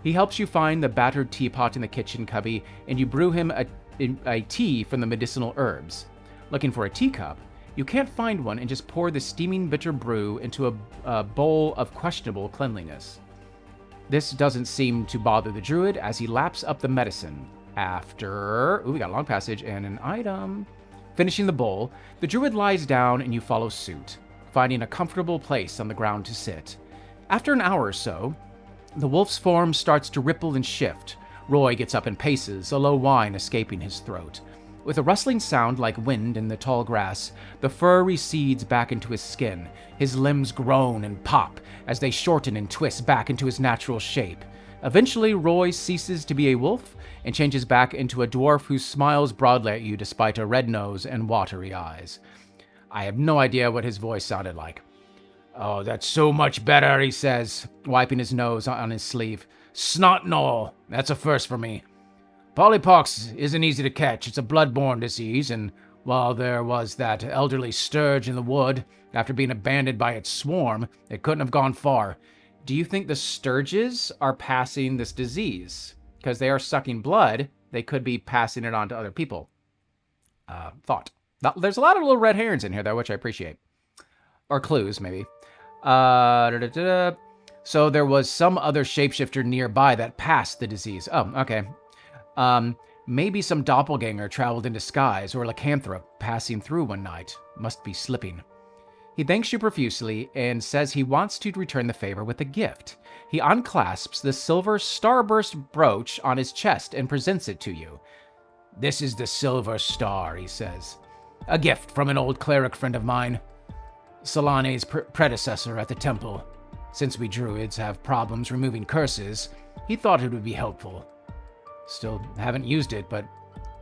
He helps you find the battered teapot in the kitchen cubby, and you brew him a tea from the medicinal herbs. Looking for a teacup, you can't find one and just pour the steaming bitter brew into a bowl of questionable cleanliness. This doesn't seem to bother the druid as he laps up the medicine. After... Ooh, we got a long passage and an item. Finishing the bowl, the druid lies down and you follow suit, finding a comfortable place on the ground to sit. After an hour or so, the wolf's form starts to ripple and shift. Roy gets up and paces, a low whine escaping his throat. With a rustling sound like wind in the tall grass, the fur recedes back into his skin. His limbs groan and pop as they shorten and twist back into his natural shape. Eventually, Roy ceases to be a wolf and changes back into a dwarf who smiles broadly at you despite a red nose and watery eyes. I have no idea what his voice sounded like. Oh, that's so much better, he says, wiping his nose on his sleeve. Snot and all. That's a first for me. Polypox isn't easy to catch. It's a blood-borne disease, and while there was that elderly sturge in the wood, after being abandoned by its swarm, it couldn't have gone far. Do you think the sturges are passing this disease? Because they are sucking blood, they could be passing it on to other people. Thought. There's a lot of little red herrings in here, though, which I appreciate. Or clues, maybe. So there was some other shapeshifter nearby that passed the disease. Oh, okay. Maybe some doppelganger traveled in disguise, or a lycanthrope passing through one night. Must be slipping. He thanks you profusely and says he wants to return the favor with a gift. He unclasps the silver starburst brooch on his chest and presents it to you. This is the silver star, he says. A gift from an old cleric friend of mine. Solane's predecessor at the temple. Since we druids have problems removing curses, he thought it would be helpful. Still haven't used it, but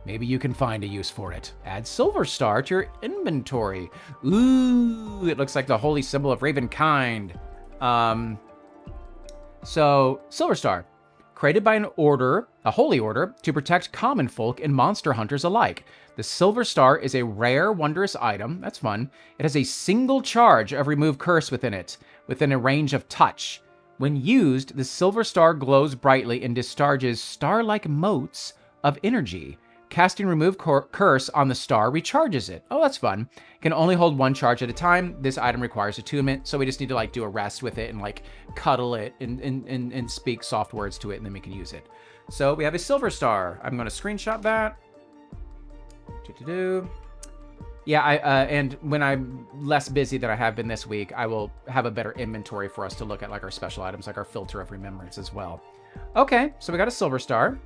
maybe you can find a use for it. Add Silver Star to your inventory. Ooh, it looks like the holy symbol of Ravenkind. So, Silver Star. Created by a holy order, to protect common folk and monster hunters alike. The Silver Star is a rare, wondrous item. That's fun. It has a single charge of remove curse within it, within a range of touch. When used, the Silver Star glows brightly and discharges star-like motes of energy. Casting Remove Curse on the star recharges it. Oh, that's fun. Can only hold 1 charge at a time. This item requires attunement, so we just need to do a rest with it and cuddle it and speak soft words to it, and then we can use it. So we have a Silver Star. I'm going to screenshot that. Yeah, and when I'm less busy than I have been this week, I will have a better inventory for us to look at our special items, like our Filter of Remembrance as well. Okay, so we got a silver star.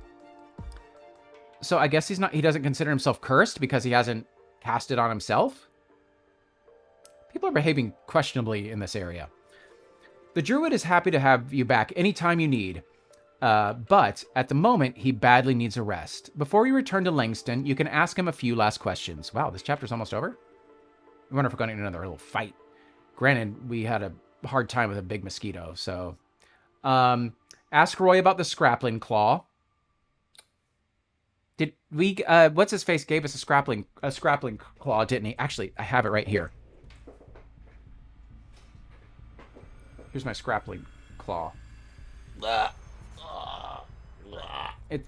So I guess he doesn't consider himself cursed because he hasn't cast it on himself. People are behaving questionably in this area. The druid is happy to have you back anytime you need. But at the moment, he badly needs a rest. Before you return to Langston, you can ask him a few last questions. Wow, this chapter's almost over? I wonder if we're going to get another little fight. Granted, we had a hard time with a big mosquito, so... ask Roy about the scrappling claw. Did we... What's-his-face gave us a scrappling claw, didn't he? Actually, I have it right here. Here's my scrappling claw.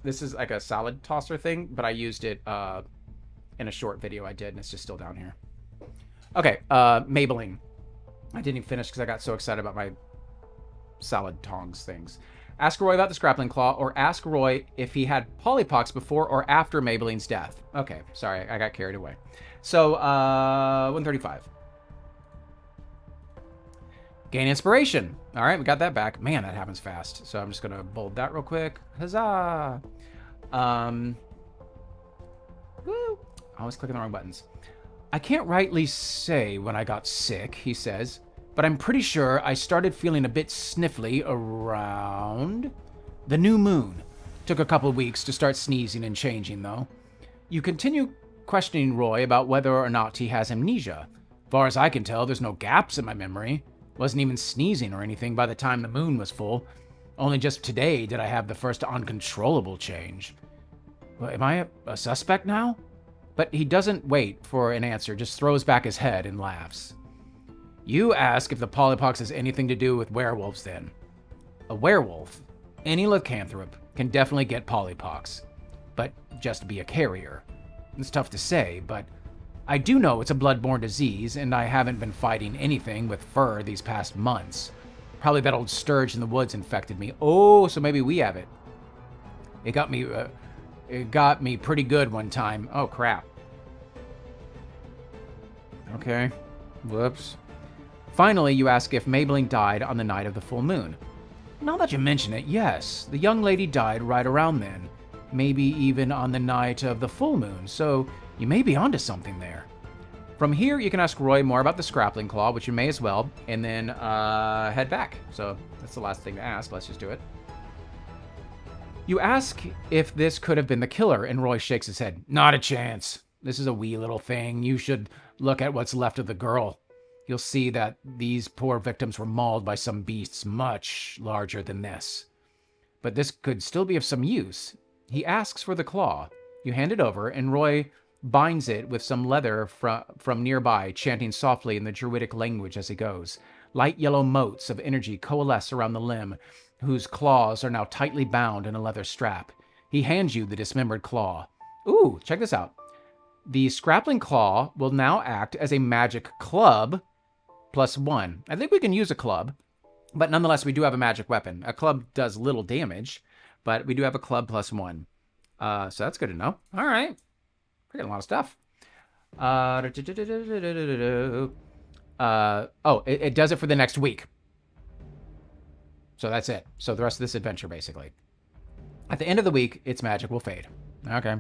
This is like a salad tosser thing, but I used it in a short video I did, and it's just still down here. Okay, Maybelline. I didn't even finish because I got so excited about my salad tongs things. Ask Roy about the scrappling claw, or ask Roy if he had polypox before or after Maybelline's death. Okay, sorry, I got carried away. So, 135. Gain inspiration. All right, we got that back. Man, that happens fast. So I'm just going to bold that real quick. Huzzah. Woo. Always clicking the wrong buttons. I can't rightly say when I got sick, he says, but I'm pretty sure I started feeling a bit sniffly around the new moon. Took a couple of weeks to start sneezing and changing, though. You continue questioning Roy about whether or not he has amnesia. Far as I can tell, there's no gaps in my memory. Wasn't even sneezing or anything by the time the moon was full. Only just today did I have the first uncontrollable change. Well, am I a suspect now? But he doesn't wait for an answer, just throws back his head and laughs. You ask if the polypox has anything to do with werewolves then. A werewolf, any lycanthrope, can definitely get polypox. But just be a carrier. It's tough to say, but I do know it's a blood-borne disease, and I haven't been fighting anything with fur these past months. Probably that old sturge in the woods infected me. Oh, so maybe we have it. It got me pretty good one time. Oh, crap. Okay. Whoops. Finally, you ask if Maybelline died on the night of the full moon. Now that you mention it, yes. The young lady died right around then. Maybe even on the night of the full moon, so you may be onto something there. From here, you can ask Roy more about the scrappling claw, which you may as well, and then head back. So that's the last thing to ask. Let's just do it. You ask if this could have been the killer, and Roy shakes his head. Not a chance. This is a wee little thing. You should look at what's left of the girl. You'll see that these poor victims were mauled by some beasts much larger than this. But this could still be of some use. He asks for the claw. You hand it over, and Roy binds it with some leather from nearby, chanting softly in the druidic language as he goes. Light yellow motes of energy coalesce around the limb, whose claws are now tightly bound in a leather strap. He hands you the dismembered claw. Ooh, check this out. The scrappling claw will now act as a magic club +1. I think we can use a club, but nonetheless, we do have a magic weapon. A club does little damage, but we do have a club +1. So that's good to know. All right. We're getting a lot of stuff. It does it for the next week. So that's it. So the rest of this adventure, basically. At the end of the week, its magic will fade. Okay.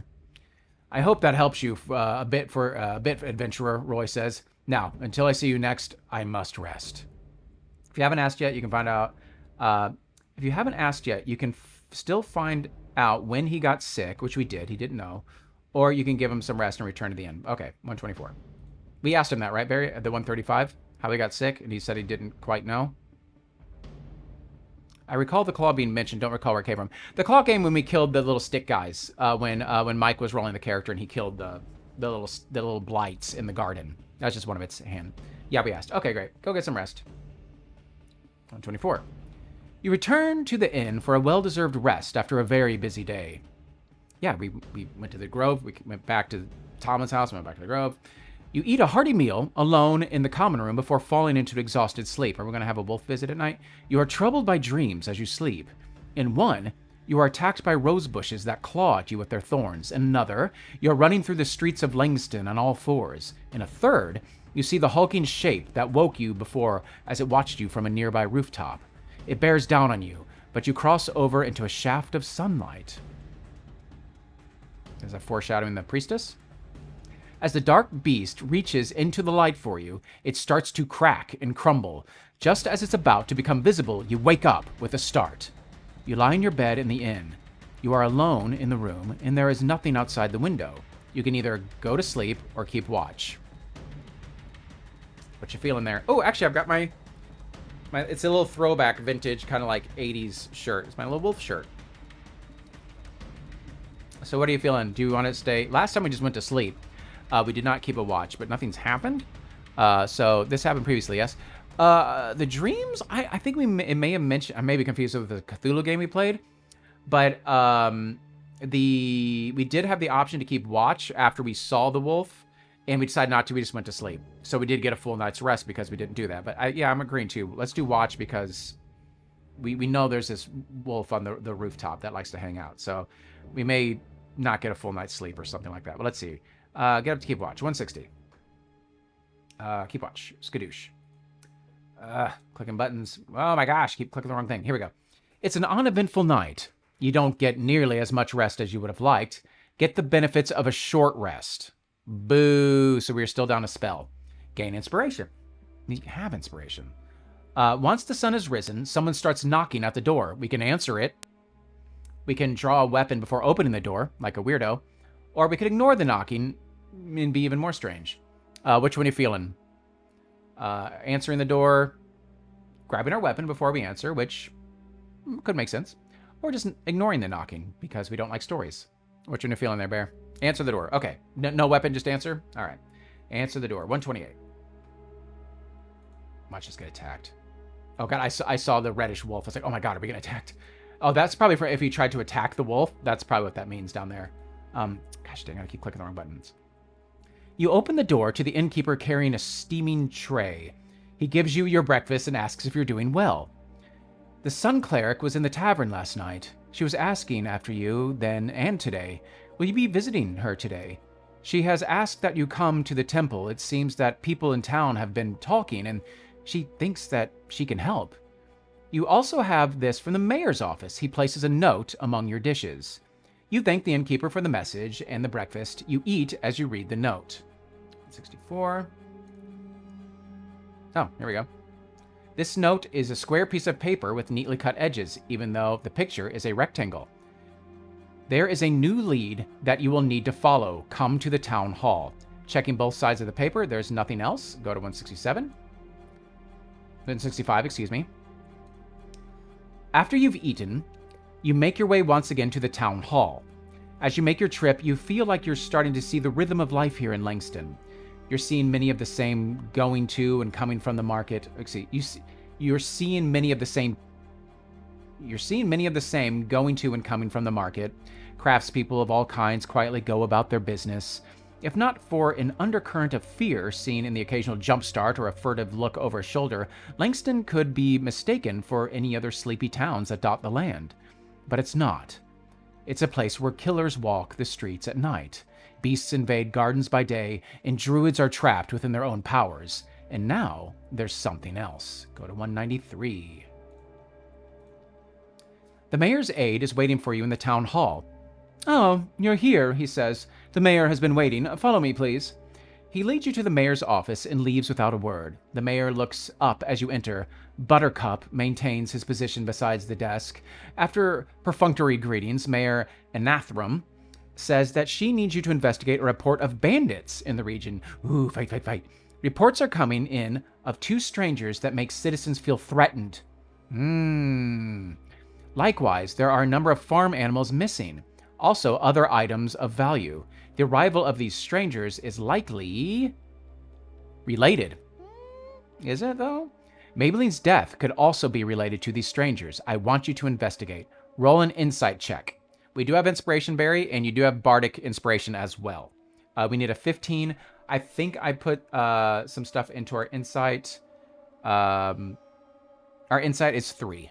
I hope that helps you a bit, adventurer, Roy says. Now, until I see you next, I must rest. If you haven't asked yet, you can find out. If you haven't asked yet, you can still find out when he got sick, which we did. He didn't know. Or you can give him some rest and return to the end. Okay, 124. We asked him that, right, Barry? At the 135? How he got sick, and he said he didn't quite know. I recall the claw being mentioned. Don't recall where it came from. The claw came when we killed the little stick guys. When Mike was rolling the character and he killed the little blights in the garden. That's just one of its hand. Yeah, we asked. Okay, great. Go get some rest. 124. You return to the inn for a well-deserved rest after a very busy day. Yeah, we went to the Grove. We went back to Thomas' house. We went back to the Grove. You eat a hearty meal alone in the common room before falling into exhausted sleep. Are we going to have a wolf visit at night? You are troubled by dreams as you sleep. In one, you are attacked by rose bushes that claw at you with their thorns. In another, you are running through the streets of Langston on all fours. In a third, you see the hulking shape that woke you before as it watched you from a nearby rooftop. It bears down on you, but you cross over into a shaft of sunlight. Is that foreshadowing the priestess? As the dark beast reaches into the light for you, it starts to crack and crumble. Just as it's about to become visible, you wake up with a start. You lie in your bed in the inn. You are alone in the room, and there is nothing outside the window. You can either go to sleep or keep watch. What you feeling there? Oh, actually, I've got my it's a little throwback, vintage, kind of like 80s shirt. It's my little wolf shirt. So what are you feeling? Do you want to stay? Last time we just went to sleep. We did not keep a watch, but nothing's happened. So this happened previously, yes. The dreams, I think it may have mentioned, I may be confused with the Cthulhu game we played, but we did have the option to keep watch after we saw the wolf, and we decided not to. We just went to sleep. So we did get a full night's rest because we didn't do that. But yeah, I'm agreeing too. Let's do watch because we know there's this wolf on the rooftop that likes to hang out. So we may not get a full night's sleep or something like that. But let's see. Get up to keep watch. 160. Keep watch. Skadoosh. Clicking buttons. Oh my gosh, keep clicking the wrong thing. Here we go. It's an uneventful night. You don't get nearly as much rest as you would have liked. Get the benefits of a short rest. Boo. So we're still down a spell. Gain inspiration. You have inspiration. Once the sun has risen, someone starts knocking at the door. We can answer it. We can draw a weapon before opening the door, like a weirdo. Or we could ignore the knocking and be even more strange. Which one are you feeling? Answering the door, grabbing our weapon before we answer, which could make sense. Or just ignoring the knocking because we don't like stories. Which one are you feeling there, Bear? Answer the door. Okay. No weapon, just answer? All right. Answer the door. 128. Might just get attacked. Oh, God. I saw the reddish wolf. I was like, oh, my God, are we getting attacked? Oh, that's probably for if he tried to attack the wolf. That's probably what that means down there. Gosh dang, I keep clicking the wrong buttons. You open the door to the innkeeper carrying a steaming tray. He gives you your breakfast and asks if you're doing well. The Sun Cleric was in the tavern last night. She was asking after you then and today. Will you be visiting her today? She has asked that you come to the temple. It seems that people in town have been talking, and she thinks that she can help. You also have this from the mayor's office. He places a note among your dishes. You thank the innkeeper for the message and the breakfast. You eat as you read the note. 64. Oh, here we go. This note is a square piece of paper with neatly cut edges, even though the picture is a rectangle. There is a new lead that you will need to follow. Come to the town hall. Checking both sides of the paper, there's nothing else. Go to 167. 165, excuse me. After you've eaten, you make your way once again to the town hall. As you make your trip, you feel like you're starting to see the rhythm of life here in Langston. You're seeing many of the same going to and coming from the market. You're seeing many of the same going to and coming from the market. Craftspeople of all kinds quietly go about their business. If not for an undercurrent of fear seen in the occasional jump start or a furtive look over a shoulder, Langston could be mistaken for any other sleepy towns that dot the land. But it's not. It's a place where killers walk the streets at night. Beasts invade gardens by day, and druids are trapped within their own powers. And now, there's something else. Go to 193. The mayor's aide is waiting for you in the town hall. Oh, you're here, he says. The mayor has been waiting. Follow me, please. He leads you to the mayor's office and leaves without a word. The mayor looks up as you enter. Buttercup maintains his position beside the desk. After perfunctory greetings, Mayor Anathram says that she needs you to investigate a report of bandits in the region. Ooh, fight, fight, fight. Reports are coming in of two strangers that make citizens feel threatened. Likewise, there are a number of farm animals missing. Also, other items of value. The arrival of these strangers is likely related. Is it, though? Maybelline's death could also be related to these strangers. I want you to investigate. Roll an insight check. We do have Inspiration Berry, and you do have Bardic Inspiration as well. We need a 15. I think I put some stuff into our insight. Our insight is 3.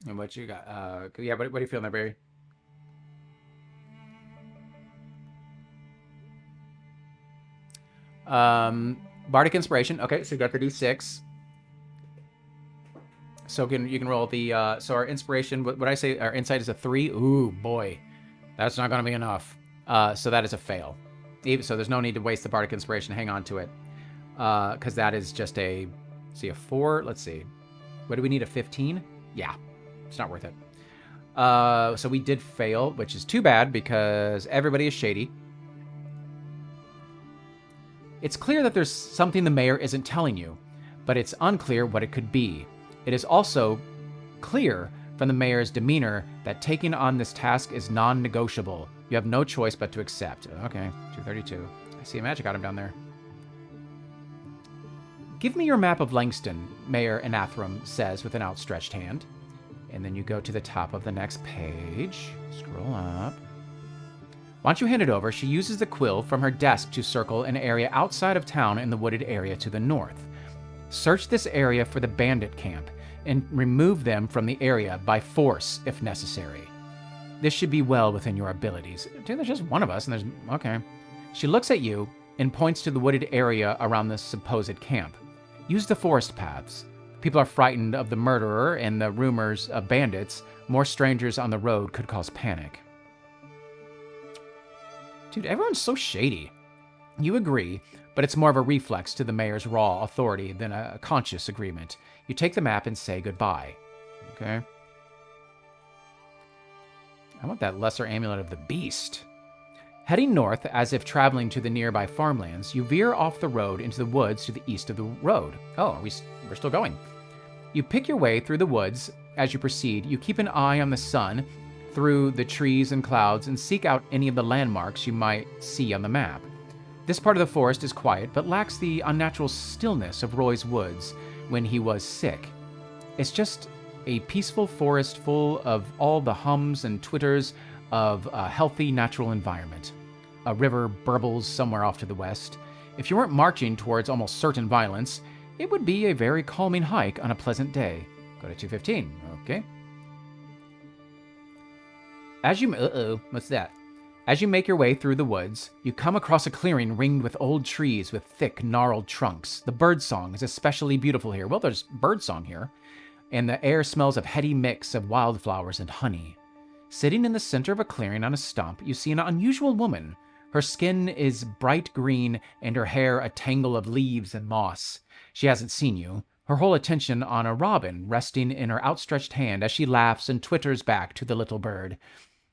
And what you got? Yeah, what are you feeling there, Barry? Bardic Inspiration. Okay, so you got the D6. So you can roll the... so our Inspiration, what I say, our Insight is a 3. Ooh, boy. That's not going to be enough. So that is a fail. So there's no need to waste the Bardic Inspiration. Hang on to it. Because that is just a 4. Let's see. What do we need, a 15? Yeah, it's not worth it. So we did fail, which is too bad because everybody is shady. It's clear that there's something the mayor isn't telling you, but it's unclear what it could be. It is also clear from the mayor's demeanor that taking on this task is non-negotiable. You have no choice but to accept. Okay, 232. I see a magic item down there. Give me your map of Langston, Mayor Anathram says with an outstretched hand. And then you go to the top of the next page. Scroll up. Why don't you hand it over? She uses the quill from her desk to circle an area outside of town in the wooded area to the north. Search this area for the bandit camp and remove them from the area by force if necessary. This should be well within your abilities. Dude, there's just one of us and there's... Okay. She looks at you and points to the wooded area around the supposed camp. Use the forest paths. People are frightened of the murderer and the rumors of bandits. More strangers on the road could cause panic. Dude, everyone's so shady. You agree, but it's more of a reflex to the mayor's raw authority than a conscious agreement. You take the map and say goodbye. Okay. I want that lesser amulet of the beast. Heading north, as if traveling to the nearby farmlands, you veer off the road into the woods to the east of the road. Oh, we're still going. You pick your way through the woods. As you proceed, you keep an eye on the sun through the trees and clouds and seek out any of the landmarks you might see on the map. This part of the forest is quiet, but lacks the unnatural stillness of Roy's woods when he was sick. It's just a peaceful forest full of all the hums and twitters of a healthy natural environment. A river burbles somewhere off to the west. If you weren't marching towards almost certain violence, it would be a very calming hike on a pleasant day. Go to 215, okay? What's that? As you make your way through the woods, you come across a clearing ringed with old trees with thick, gnarled trunks. The birdsong is especially beautiful here. Well, there's birdsong here. And the air smells of heady mix of wildflowers and honey. Sitting in the center of a clearing on a stump, you see an unusual woman. Her skin is bright green and her hair a tangle of leaves and moss. She hasn't seen you. Her whole attention on a robin resting in her outstretched hand as she laughs and twitters back to the little bird.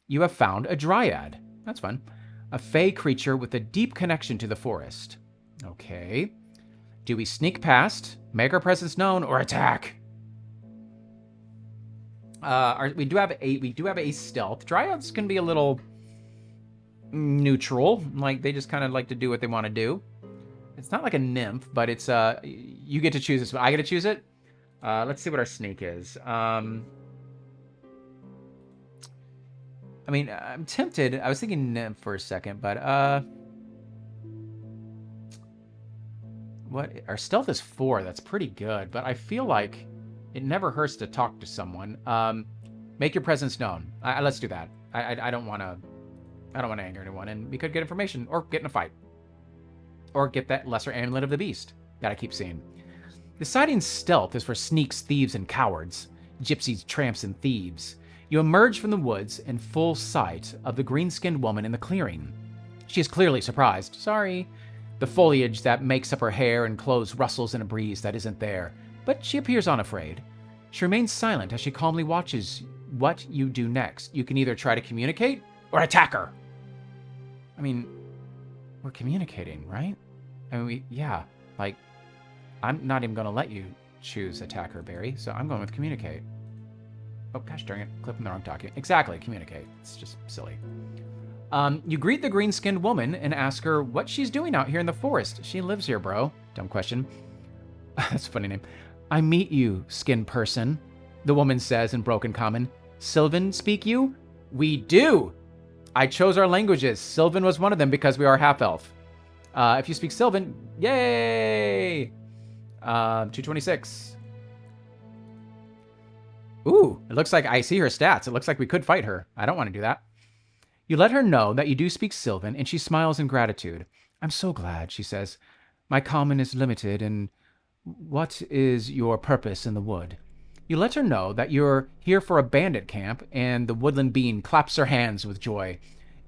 You have found a dryad. That's fun. A fey creature with a deep connection to the forest. Okay. Do we sneak past, make our presence known, or attack? We do have a stealth. Dryads can be a little neutral. Like, they just kind of like to do what they want to do. It's not like a nymph, but it's you get to choose this. I get to choose it. Let's see what our sneak is. I mean, I'm tempted. I was thinking nymph for a second, but what? Our stealth is 4. That's pretty good, but I feel like it never hurts to talk to someone. Make your presence known. Let's do that. I don't want to anger anyone, and we could get information or get in a fight. Or get that lesser amulet of the beast that I keep seeing. Deciding stealth is for sneaks, thieves, and cowards. Gypsies, tramps, and thieves. You emerge from the woods in full sight of the green-skinned woman in the clearing. She is clearly surprised. Sorry. The foliage that makes up her hair and clothes rustles in a breeze that isn't there, but she appears unafraid. She remains silent as she calmly watches what you do next. You can either try to communicate or attack her. I mean, we're communicating, right? I mean, yeah, like, I'm not even going to let you choose attack her, Barry, so I'm going with communicate. Oh, gosh darn it, clipping the wrong document. Exactly, communicate. It's just silly. You greet the green-skinned woman and ask her what she's doing out here in the forest. She lives here, bro. Dumb question. That's a funny name. I meet you, skin person, the woman says in broken common. Sylvan speak you? We do! I chose our languages. Sylvan was one of them because we are half-elf. If you speak Sylvan, yay! 226. Ooh, it looks like I see her stats. It looks like we could fight her. I don't want to do that. You let her know that you do speak Sylvan, and she smiles in gratitude. I'm so glad, she says. My common is limited, and what is your purpose in the wood? You let her know that you're here for a bandit camp, and the woodland being claps her hands with joy.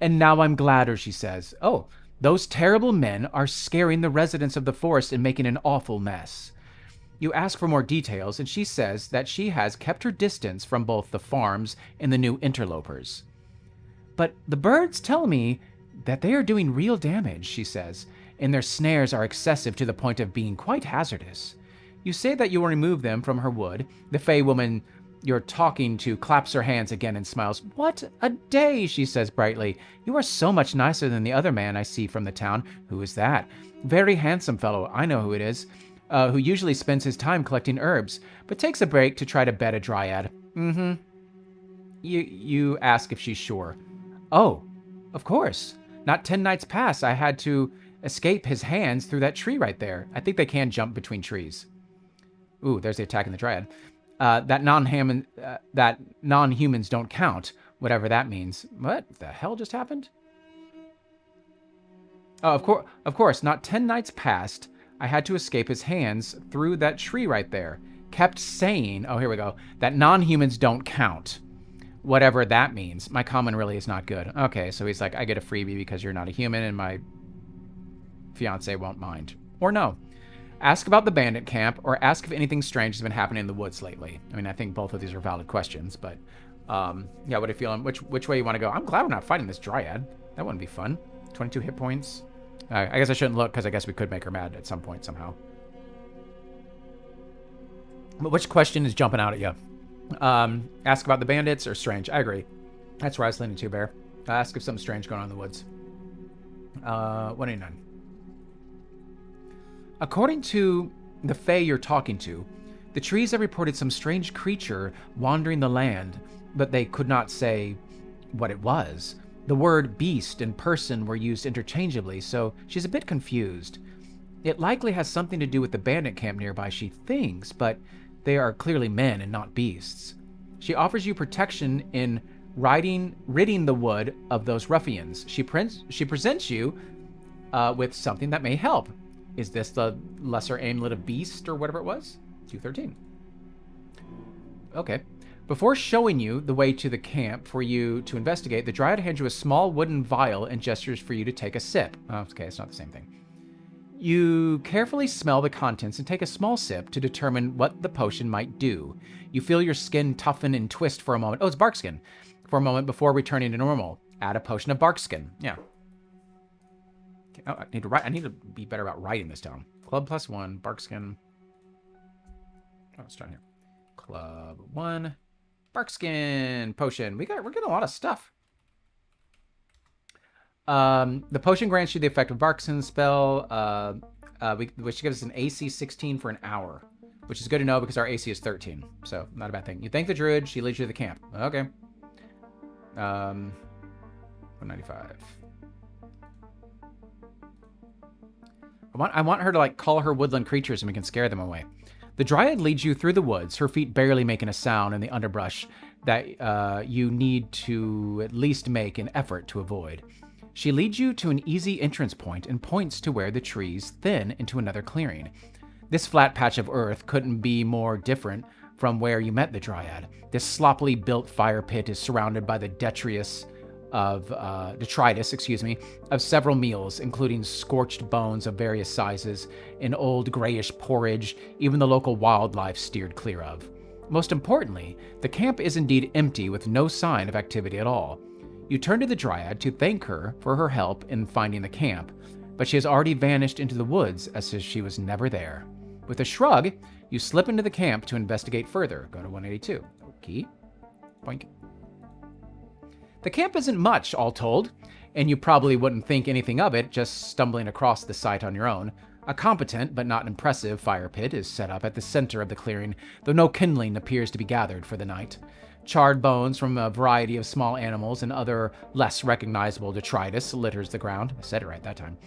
And now I'm gladder, she says. Oh, those terrible men are scaring the residents of the forest and making an awful mess. You ask for more details, and she says that she has kept her distance from both the farms and the new interlopers. But the birds tell me that they are doing real damage, she says, and their snares are excessive to the point of being quite hazardous. You say that you will remove them from her wood. The Fey woman you're talking to claps her hands again and smiles. What a day, she says brightly. You are so much nicer than the other man I see from the town. Who is that? Very handsome fellow, I know who it is, who usually spends his time collecting herbs, but takes a break to try to bed a dryad. Mm-hmm. You ask if she's sure. Oh, of course. Not 10 nights past, I had to escape his hands through that tree right there. I think they can jump between trees. Ooh, there's the attack in the dryad. That non-humans don't count, whatever that means. What the hell just happened? Oh, of course, not 10 nights past, I had to escape his hands through that tree right there. Kept saying, oh, here we go, that non-humans don't count. Whatever that means. My common really is not good. Okay, so he's like, I get a freebie because you're not a human and my fiance won't mind. Or no. Ask about the bandit camp, or ask if anything strange has been happening in the woods lately. I mean, I think both of these are valid questions, but yeah, what are you feeling? Which way you want to go? I'm glad we're not fighting this dryad. That wouldn't be fun. 22 hit points. I guess I shouldn't look, because I guess we could make her mad at some point somehow. But which question is jumping out at you? Ask about the bandits or strange? I agree. That's where I was leaning to, Bear. Ask if something strange going on in the woods. 189. According to the Fae you're talking to, the trees have reported some strange creature wandering the land, but they could not say what it was. The word beast and person were used interchangeably, so she's a bit confused. It likely has something to do with the bandit camp nearby, she thinks, but they are clearly men and not beasts. She offers you protection in ridding the wood of those ruffians. She presents you with something that may help. Is this the lesser amulet of beast or whatever it was? 213. Okay. Before showing you the way to the camp for you to investigate, the dryad hands you a small wooden vial and gestures for you to take a sip. Oh, okay, it's not the same thing. You carefully smell the contents and take a small sip to determine what the potion might do. You feel your skin toughen and twist for a moment. Oh, it's bark skin. For a moment before returning to normal. Add a potion of bark skin. Yeah. Oh, I need to be better about writing this down. Club +1, bark skin. Oh, let's try here. Club 1, bark skin potion. We're getting a lot of stuff. The potion grants you the effect of bark skin spell, which gives us an AC 16 for an hour, which is good to know because our AC is 13. So not a bad thing. You thank the druid. She leads you to the camp. Okay. 195. I want her to like call her woodland creatures and we can scare them away. The dryad leads you through the woods, her feet barely making a sound in the underbrush that you need to at least make an effort to avoid. She leads you to an easy entrance point and points to where the trees thin into another clearing. This flat patch of earth couldn't be more different from where you met the dryad. This sloppily built fire pit is surrounded by the detritus of several meals, including scorched bones of various sizes, and old grayish porridge even the local wildlife steered clear of. Most importantly, the camp is indeed empty with no sign of activity at all. You turn to the dryad to thank her for her help in finding the camp, but she has already vanished into the woods as if she was never there. With a shrug, you slip into the camp to investigate further. Go to 182. Okay. Boink. The camp isn't much, all told, and you probably wouldn't think anything of it just stumbling across the site on your own. A competent but not impressive fire pit is set up at the center of the clearing, though no kindling appears to be gathered for the night. Charred bones from a variety of small animals and other less recognizable detritus litters the ground. I said it right that time.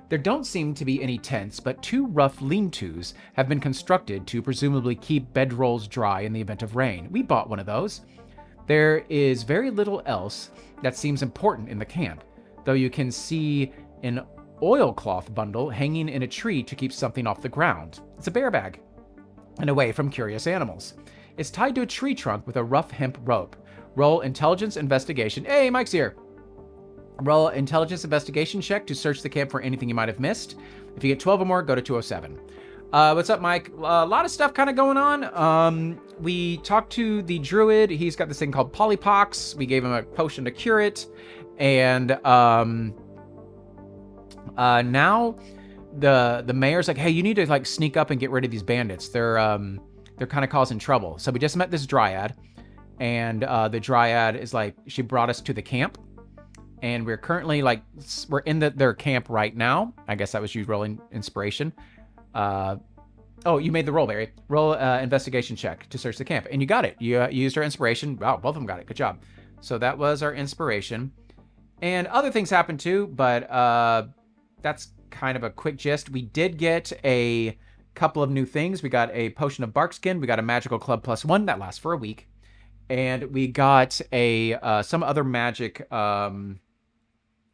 There don't seem to be any tents, but 2 rough lean-tos have been constructed to presumably keep bedrolls dry in the event of rain. We bought one of those. There is very little else that seems important in the camp, though you can see an oilcloth bundle hanging in a tree to keep something off the ground. It's a bear bag and away from curious animals. It's tied to a tree trunk with a rough hemp rope. Roll intelligence investigation. Hey, Mike's here. Roll intelligence investigation check to search the camp for anything you might have missed. If you get 12 or more, go to 207. What's up, Mike? A lot of stuff kind of going on. We talked to the druid. He's got this thing called polypox. We gave him a potion to cure it. And now the mayor's like, hey, you need to like sneak up and get rid of these bandits. They're kind of causing trouble. So we just met this dryad, and the dryad is like, she brought us to the camp, and we're currently like, we're in their camp right now. I guess that was you rolling inspiration. Oh, you made the roll, Barry. Roll investigation check to search the camp, and you got it. You used our inspiration. Wow, both of them got it. Good job. So that was our inspiration, and other things happened too, but that's kind of a quick gist. We did get a couple of new things. We got a potion of barkskin. We got a magical club +1 that lasts for a week, and we got a some other magic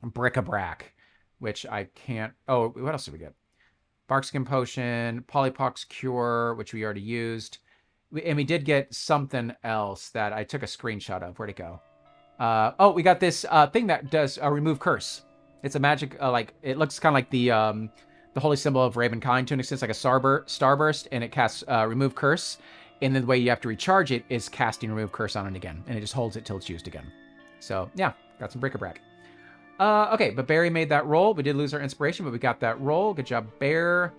bric-a-brac, which I can't. Oh, what else did we get? Barkskin potion, polypox cure, which we already used, and we did get something else that I took a screenshot of. Where'd it go? Oh, we got this thing that does remove curse. It's a magic, like, it looks kind of like the holy symbol of Ravenkind to an extent, like a starburst, and it casts remove curse. And then the way you have to recharge it is casting remove curse on it again, and it just holds it till it's used again. So yeah, got some bric-a-brac. Okay, but Barry made that roll. We did lose our inspiration, but we got that roll. Good job, Bear.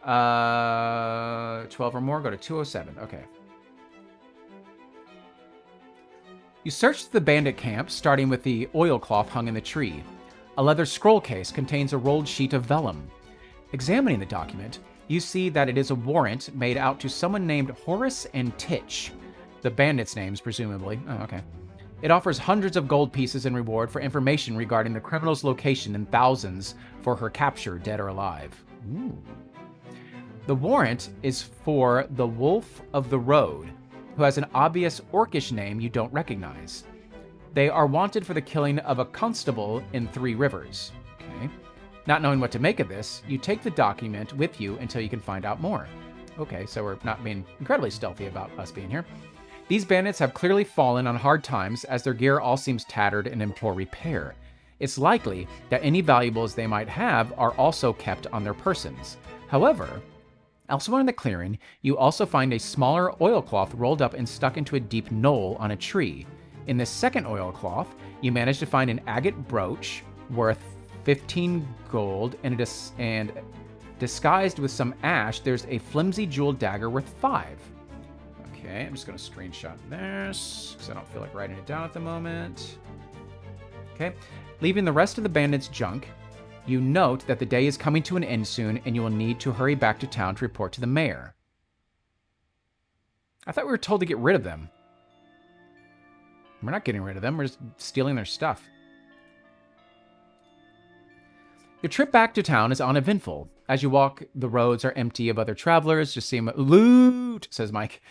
12 or more, go to 207. Okay. You searched the bandit camp, starting with the oilcloth hung in the tree. A leather scroll case contains a rolled sheet of vellum. Examining the document, you see that it is a warrant made out to someone named Horace and Titch. The bandits' names, presumably. Oh, okay. It offers hundreds of gold pieces in reward for information regarding the criminal's location and thousands for her capture, dead or alive. Ooh. The warrant is for the Wolf of the Road, who has an obvious orcish name you don't recognize. They are wanted for the killing of a constable in Three Rivers. Okay. Not knowing what to make of this, you take the document with you until you can find out more. Okay, so we're not being incredibly stealthy about us being here. These bandits have clearly fallen on hard times as their gear all seems tattered and in poor repair. It's likely that any valuables they might have are also kept on their persons. However, elsewhere in the clearing, you also find a smaller oilcloth rolled up and stuck into a deep knoll on a tree. In the second oilcloth, you manage to find an agate brooch worth 15 gold, and disguised with some ash, there's a flimsy jeweled dagger worth 5. Okay, I'm just going to screenshot this because I don't feel like writing it down at the moment. Okay, leaving the rest of the bandits' junk, you note that the day is coming to an end soon and you will need to hurry back to town to report to the mayor. I thought we were told to get rid of them. We're not getting rid of them, we're just stealing their stuff. Your trip back to town is uneventful. As you walk, the roads are empty of other travelers. Just seem loot, says Mike.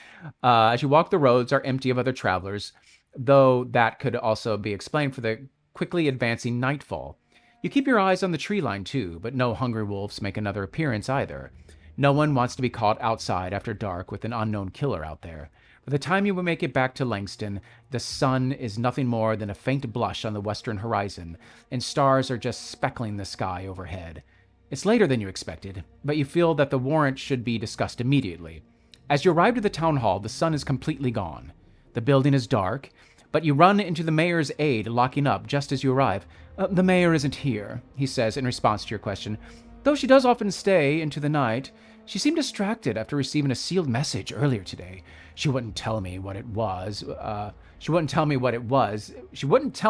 As you walk, the roads are empty of other travelers, though that could also be explained for the quickly advancing nightfall. You keep your eyes on the tree line too, but no hungry wolves make another appearance either. No one wants to be caught outside after dark with an unknown killer out there. By the time you will make it back to Langston, the sun is nothing more than a faint blush on the western horizon, and stars are just speckling the sky overhead. It's later than you expected, but you feel that the warrant should be discussed immediately. As you arrive at the town hall, the sun is completely gone. The building is dark, but you run into the mayor's aide, locking up just as you arrive. The mayor isn't here, he says in response to your question. Though she does often stay into the night, she seemed distracted after receiving a sealed message earlier today. She wouldn't tell me what it was. She wouldn't tell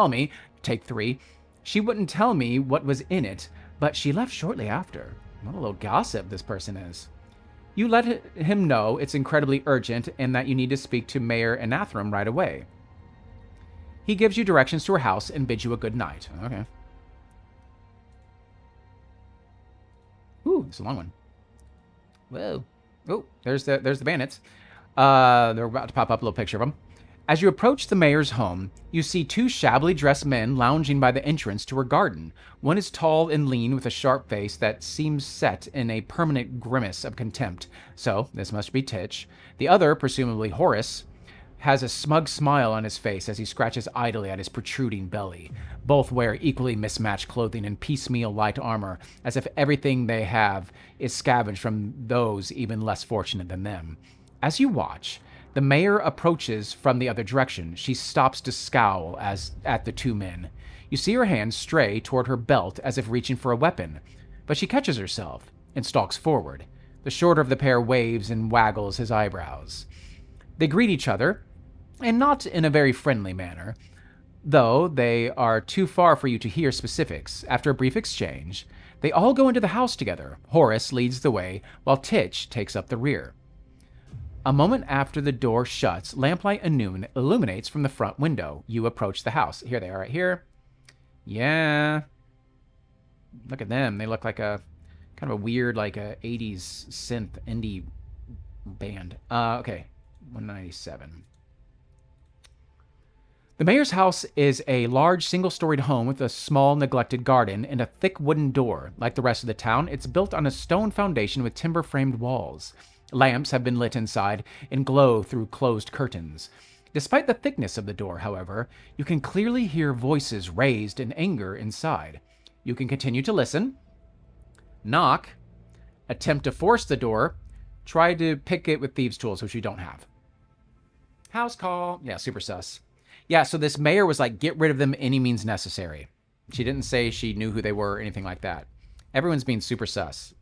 me, take 3. She wouldn't tell me what was in it, but she left shortly after. What a little gossip this person is. You let him know it's incredibly urgent and that you need to speak to Mayor Anathram right away. He gives you directions to her house and bids you a good night. Okay. Ooh, it's a long one. Whoa. Oh, there's the bandits. They're about to pop up a little picture of them. As you approach the mayor's home, you see two shabbily dressed men lounging by the entrance to her garden. One is tall and lean with a sharp face that seems set in a permanent grimace of contempt. So, this must be Titch. The other, presumably Horace, has a smug smile on his face as he scratches idly at his protruding belly. Both wear equally mismatched clothing and piecemeal light armor, as if everything they have is scavenged from those even less fortunate than them. As you watch, the mayor approaches from the other direction. She stops to scowl at the two men. You see her hand stray toward her belt as if reaching for a weapon, but she catches herself and stalks forward. The shorter of the pair waves and waggles his eyebrows. They greet each other, and not in a very friendly manner, though they are too far for you to hear specifics. After a brief exchange, they all go into the house together. Horace leads the way, while Titch takes up the rear. A moment after the door shuts, lamplight illuminates from the front window. You approach the house. Here they are right here. Yeah. Look at them. They look like a kind of a weird, like a 80s synth indie band. Okay. 197. The mayor's house is a large single-storied home with a small neglected garden and a thick wooden door. Like the rest of the town, it's built on a stone foundation with timber-framed walls. Lamps have been lit inside and glow through closed curtains. Despite the thickness of the door, however, you can clearly hear voices raised in anger inside. You can continue to listen, knock, attempt to force the door, try to pick it with thieves' tools, which you don't have. House call. Yeah, super sus. Yeah, so this mayor was like, get rid of them any means necessary. She didn't say she knew who they were or anything like that. Everyone's being super sus.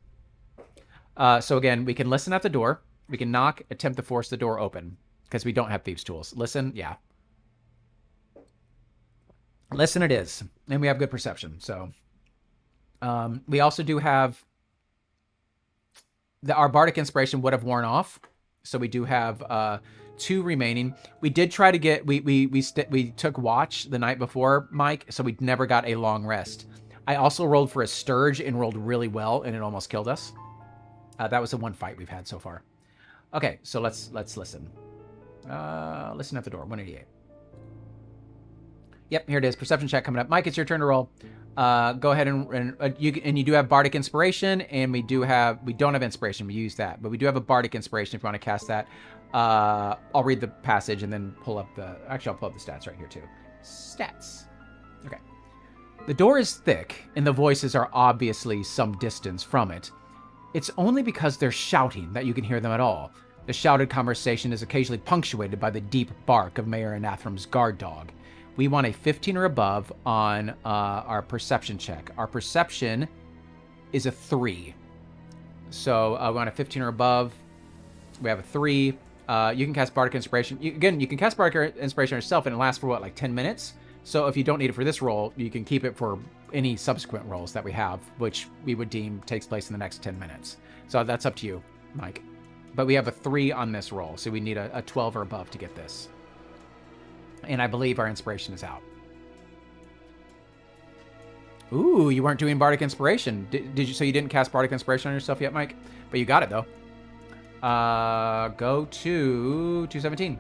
So again, we can listen at the door. We can knock, attempt to force the door open, because we don't have thieves' tools. Listen, yeah. Listen it is. And we have good perception. So we also do have... our bardic inspiration would have worn off. So we do have 2 remaining. We did try to get... We took watch the night before, Mike, so we never got a long rest. I also rolled for a Sturge and rolled really well, and it almost killed us. That was the one fight we've had so far. Okay, so let's listen. Listen at the door, 188. Yep, here it is. Perception check coming up. Mike, it's your turn to roll. Go ahead and you do have bardic inspiration, and we don't have inspiration. We use that, but we do have a bardic inspiration if you want to cast that. I'll read the passage and then pull up the... Actually, I'll pull up the stats right here too. Stats. Okay. The door is thick, and the voices are obviously some distance from it. It's only because they're shouting that you can hear them at all. The shouted conversation is occasionally punctuated by the deep bark of Mayor Anathram's guard dog. We want a 15 or above on our perception check. Our perception is a 3. So we want a 15 or above. We have a 3. You can cast Bardic Inspiration. You can cast Bardic Inspiration yourself, and it lasts for, what, like 10 minutes? So if you don't need it for this roll, you can keep it for any subsequent rolls that we have, which we would deem takes place in the next 10 minutes. So that's up to you, Mike. But we have a 3 on this roll, so we need a 12 or above to get this. And I believe our inspiration is out. Ooh, you weren't doing Bardic Inspiration. Did you? So you didn't cast Bardic Inspiration on yourself yet, Mike? But you got it, though. Go to 217.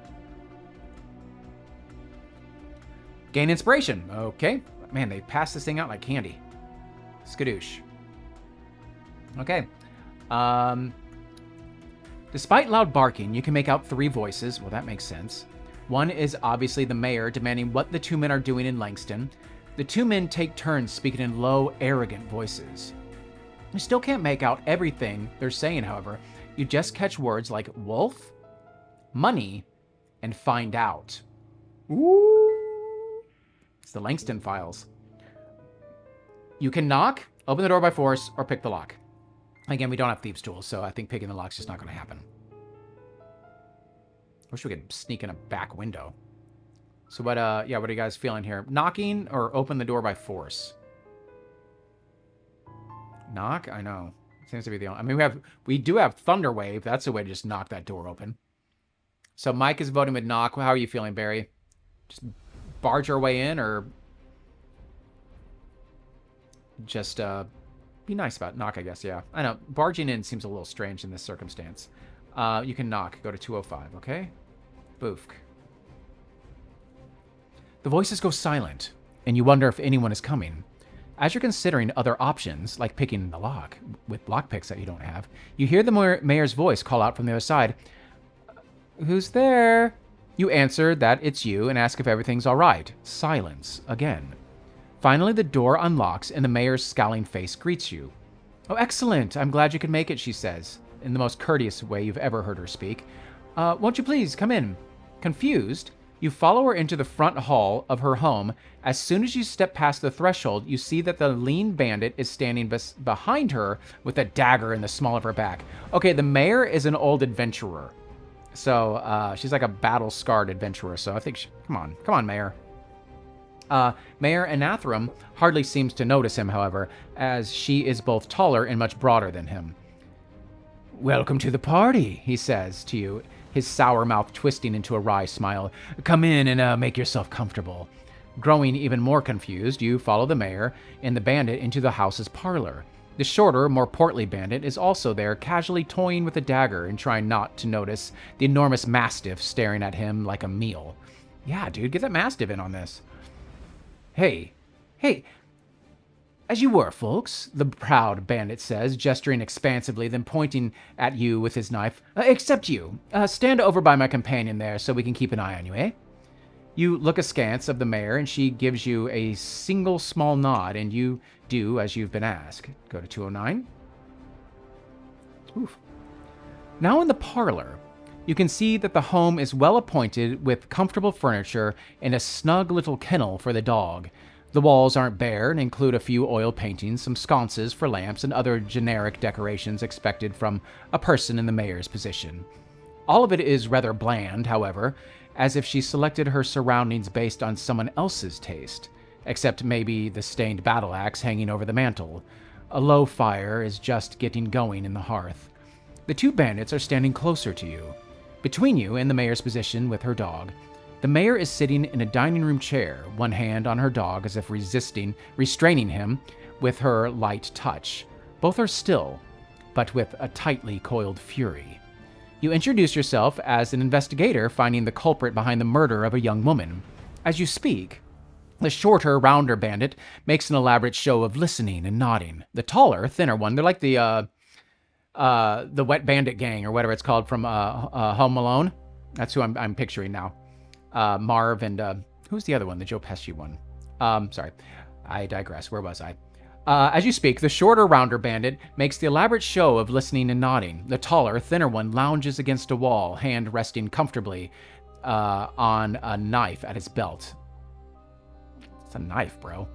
Gain Inspiration. Okay. Man, they pass this thing out like candy. Skadoosh. Okay. Despite loud barking, you can make out 3 voices. Well, that makes sense. One is obviously the mayor demanding what the 2 men are doing in Langston. The 2 men take turns speaking in low, arrogant voices. You still can't make out everything they're saying, however. You just catch words like wolf, money, and find out. Ooh. It's the Langston files. You can knock, open the door by force, or pick the lock. Again, we don't have thieves' tools, so I think picking the lock's just not going to happen. Wish we could sneak in a back window. So what are you guys feeling here? Knocking or open the door by force? Knock? I know. Seems to be the only... I mean, we do have Thunder Wave. That's a way to just knock that door open. So Mike is voting with knock. How are you feeling, Barry? Just barge our way in, or just be nice about knock, I guess. Yeah, I know. Barging in seems a little strange in this circumstance. You can knock. Go to 205, okay? Boofk. The voices go silent, and you wonder if anyone is coming. As you're considering other options, like picking the lock with lockpicks that you don't have, you hear the mayor's voice call out from the other side. Who's there? You answer that it's you and ask if everything's all right. Silence again. Finally, the door unlocks and the mayor's scowling face greets you. Oh, excellent. I'm glad you could make it, she says, in the most courteous way you've ever heard her speak. Won't you please come in? Confused, you follow her into the front hall of her home. As soon as you step past the threshold, you see that the lean bandit is standing behind her with a dagger in the small of her back. Okay, the mayor is an old adventurer. So she's like a battle-scarred adventurer. So I think, come on, Mayor. Mayor Anathram hardly seems to notice him, however, as she is both taller and much broader than him. Welcome to the party, he says to you, his sour mouth twisting into a wry smile. Come in and make yourself comfortable. Growing even more confused, you follow the mayor and the bandit into the house's parlor. The shorter, more portly bandit is also there, casually toying with a dagger and trying not to notice the enormous mastiff staring at him like a meal. Yeah, dude, get that mastiff in on this. Hey, as you were, folks, the proud bandit says, gesturing expansively, then pointing at you with his knife. Except you. Stand over by my companion there so we can keep an eye on you, eh? You look askance of the mayor, and she gives you a single small nod, and you do as you've been asked. Go to 209. Oof. Now in the parlor, you can see that the home is well appointed with comfortable furniture and a snug little kennel for the dog. The walls aren't bare and include a few oil paintings, some sconces for lamps, and other generic decorations expected from a person in the mayor's position. All of it is rather bland, however, as if she selected her surroundings based on someone else's taste, except maybe the stained battle axe hanging over the mantel. A low fire is just getting going in the hearth. The two bandits are standing closer to you. Between you and the mayor's position with her dog, the mayor is sitting in a dining room chair, one hand on her dog as if restraining him with her light touch. Both are still, but with a tightly coiled fury. You introduce yourself as an investigator finding the culprit behind the murder of a young woman. As you speak, the shorter, rounder bandit makes an elaborate show of listening and nodding. The taller, thinner one, they're like the Wet Bandit gang or whatever it's called from Home Alone. That's who I'm picturing now. Marv and who's the other one? The Joe Pesci one. Sorry, I digress. Where was I? As you speak, the shorter, rounder bandit makes the elaborate show of listening and nodding. The taller, thinner one lounges against a wall, hand resting comfortably on a knife at his belt. It's a knife, bro.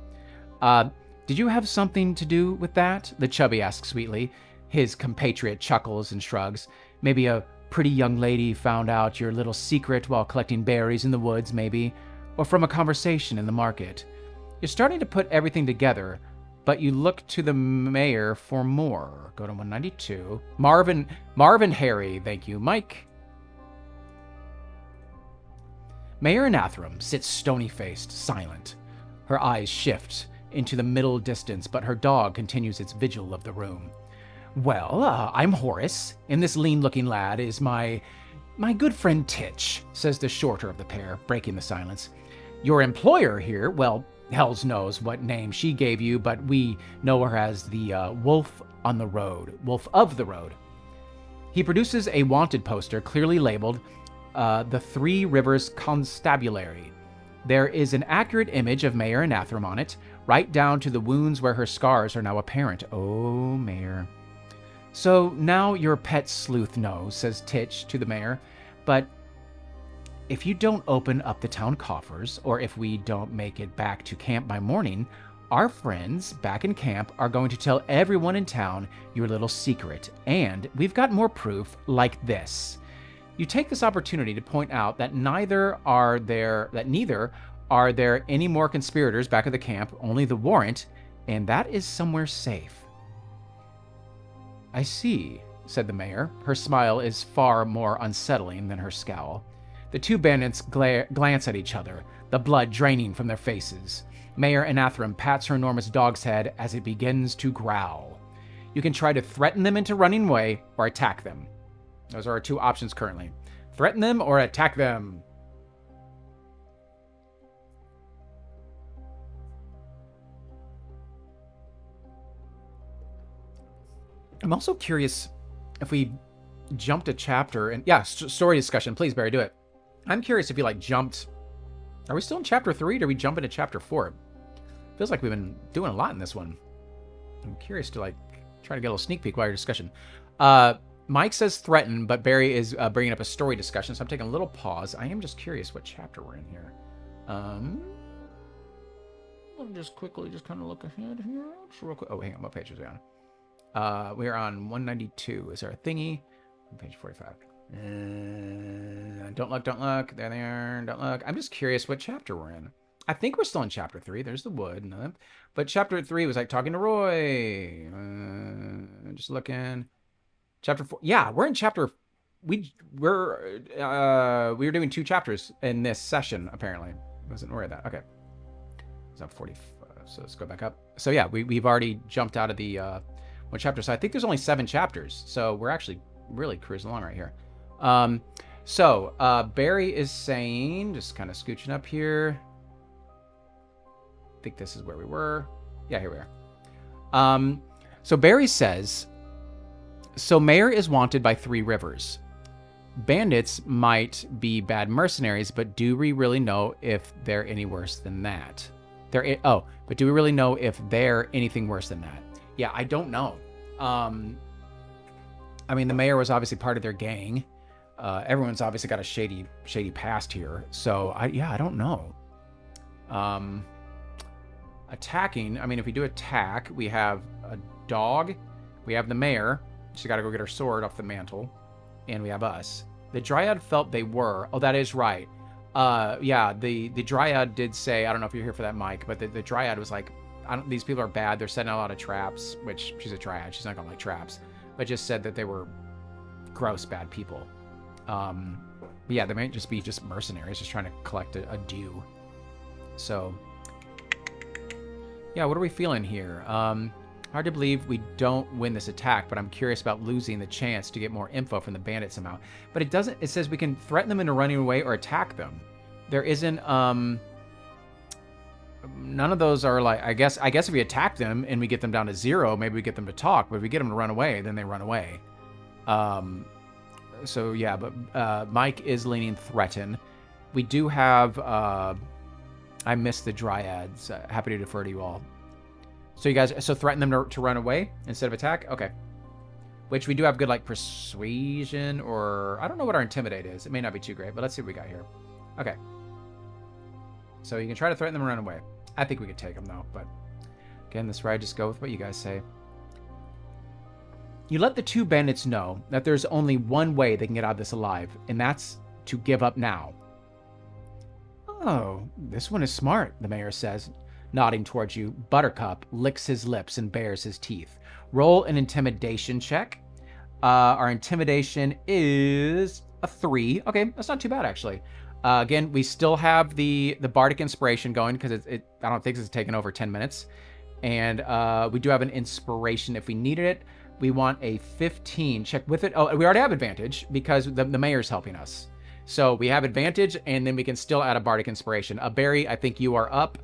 Did you have something to do with that? The chubby asks sweetly. His compatriot chuckles and shrugs. Maybe a pretty young lady found out your little secret while collecting berries in the woods, maybe, or from a conversation in the market. You're starting to put everything together, but you look to the mayor for more. Go to 192. Marvin Harry, thank you, Mike. Mayor Anathram sits stony-faced, silent. Her eyes shift into the middle distance, but her dog continues its vigil of the room. Well, I'm Horace, and this lean-looking lad is my good friend Titch, says the shorter of the pair, breaking the silence. Your employer here, well, hells knows what name she gave you, but we know her as the Wolf of the Road. He produces a wanted poster clearly labeled the Three Rivers Constabulary. There is an accurate image of Mayor Anathram on it, right down to the wounds where her scars are now apparent. Oh, Mayor. So now your pet sleuth knows, says Titch to the mayor, but if you don't open up the town coffers, or if we don't make it back to camp by morning, our friends back in camp are going to tell everyone in town your little secret, and we've got more proof like this. You take this opportunity to point out that neither are there any more conspirators back at the camp, only the warrant, and that is somewhere safe. I see, said the mayor. Her smile is far more unsettling than her scowl. The two bandits glance at each other, the blood draining from their faces. Mayor Anathram pats her enormous dog's head as it begins to growl. You can try to threaten them into running away or attack them. Those are our two options currently. Threaten them or attack them. I'm also curious if we jumped a chapter and yeah, story discussion. Please, Barry, do it. I'm curious if you like jumped. Are we still in chapter 3 or did we jump into chapter 4? Feels like we've been doing a lot in this one. I'm curious to like try to get a little sneak peek while your discussion. Mike says threaten, but Barry is bringing up a story discussion, so I'm taking a little pause. I am just curious what chapter we're in here. Let me just quickly just kind of look ahead here. Just real quick. Oh, hang on. What page is we on? We're on 192. Is there a thingy? Page 45. Don't look, don't look. There they are. Don't look. I'm just curious what chapter we're in. I think we're still in chapter 3. There's the wood. But chapter 3 was like talking to Roy. Just looking. Chapter 4. Yeah, we're in chapter. We were doing 2 chapters in this session, apparently. I wasn't aware of that. Okay. It's up 45. So let's go back up. So yeah, we've already jumped out of the one chapter. So I think there's only 7 chapters. So we're actually really cruising along right here. Barry is saying, just kind of scooching up here. I think this is where we were. Yeah, here we are. So Barry says, so Mayor is wanted by 3 rivers. Bandits might be bad mercenaries, but do we really know if they're any worse than that? But do we really know if they're anything worse than that? Yeah, I don't know. I mean, the mayor was obviously part of their gang. Everyone's obviously got a shady past here. So I don't know. Attacking. I mean, if we do attack, we have a dog. We have the mayor. She's got to go get her sword off the mantle. And we have us. The Dryad felt they were. Oh, that is right. Yeah, the Dryad did say, I don't know if you're here for that, Mike, but the Dryad was like, these people are bad. They're setting out a lot of traps, which she's a Dryad. She's not going to like traps. But just said that they were gross, bad people. But yeah, they might just be just mercenaries, just trying to collect a due. So, yeah, what are we feeling here? Hard to believe we don't win this attack, but I'm curious about losing the chance to get more info from the bandits somehow. But it doesn't. It says we can threaten them into running away or attack them. There isn't. None of those are like. I guess if we attack them and we get them down to 0, maybe we get them to talk. But if we get them to run away, then they run away. So yeah, but Mike is leaning threaten. We do have. I missed the Dryads. Happy to defer to you all. So you guys, threaten them to run away instead of attack? Okay. Which we do have good, like, persuasion, or I don't know what our intimidate is. It may not be too great, but let's see what we got here. Okay. So you can try to threaten them to run away. I think we could take them, though, but again, this ride, just go with what you guys say. You let the 2 bandits know that there's only one way they can get out of this alive, and that's to give up now. Oh, this one is smart, the mayor says. Nodding towards you, Buttercup licks his lips and bares his teeth. Roll an intimidation check. Our intimidation is a 3. Okay, that's not too bad, actually. Again, we still have the bardic inspiration going because I don't think it's taken over 10 minutes. And we do have an inspiration if we needed it. We want a 15. Check with it. Oh, we already have advantage because the mayor's helping us. So we have advantage, and then we can still add a bardic inspiration. Barry, I think you are up.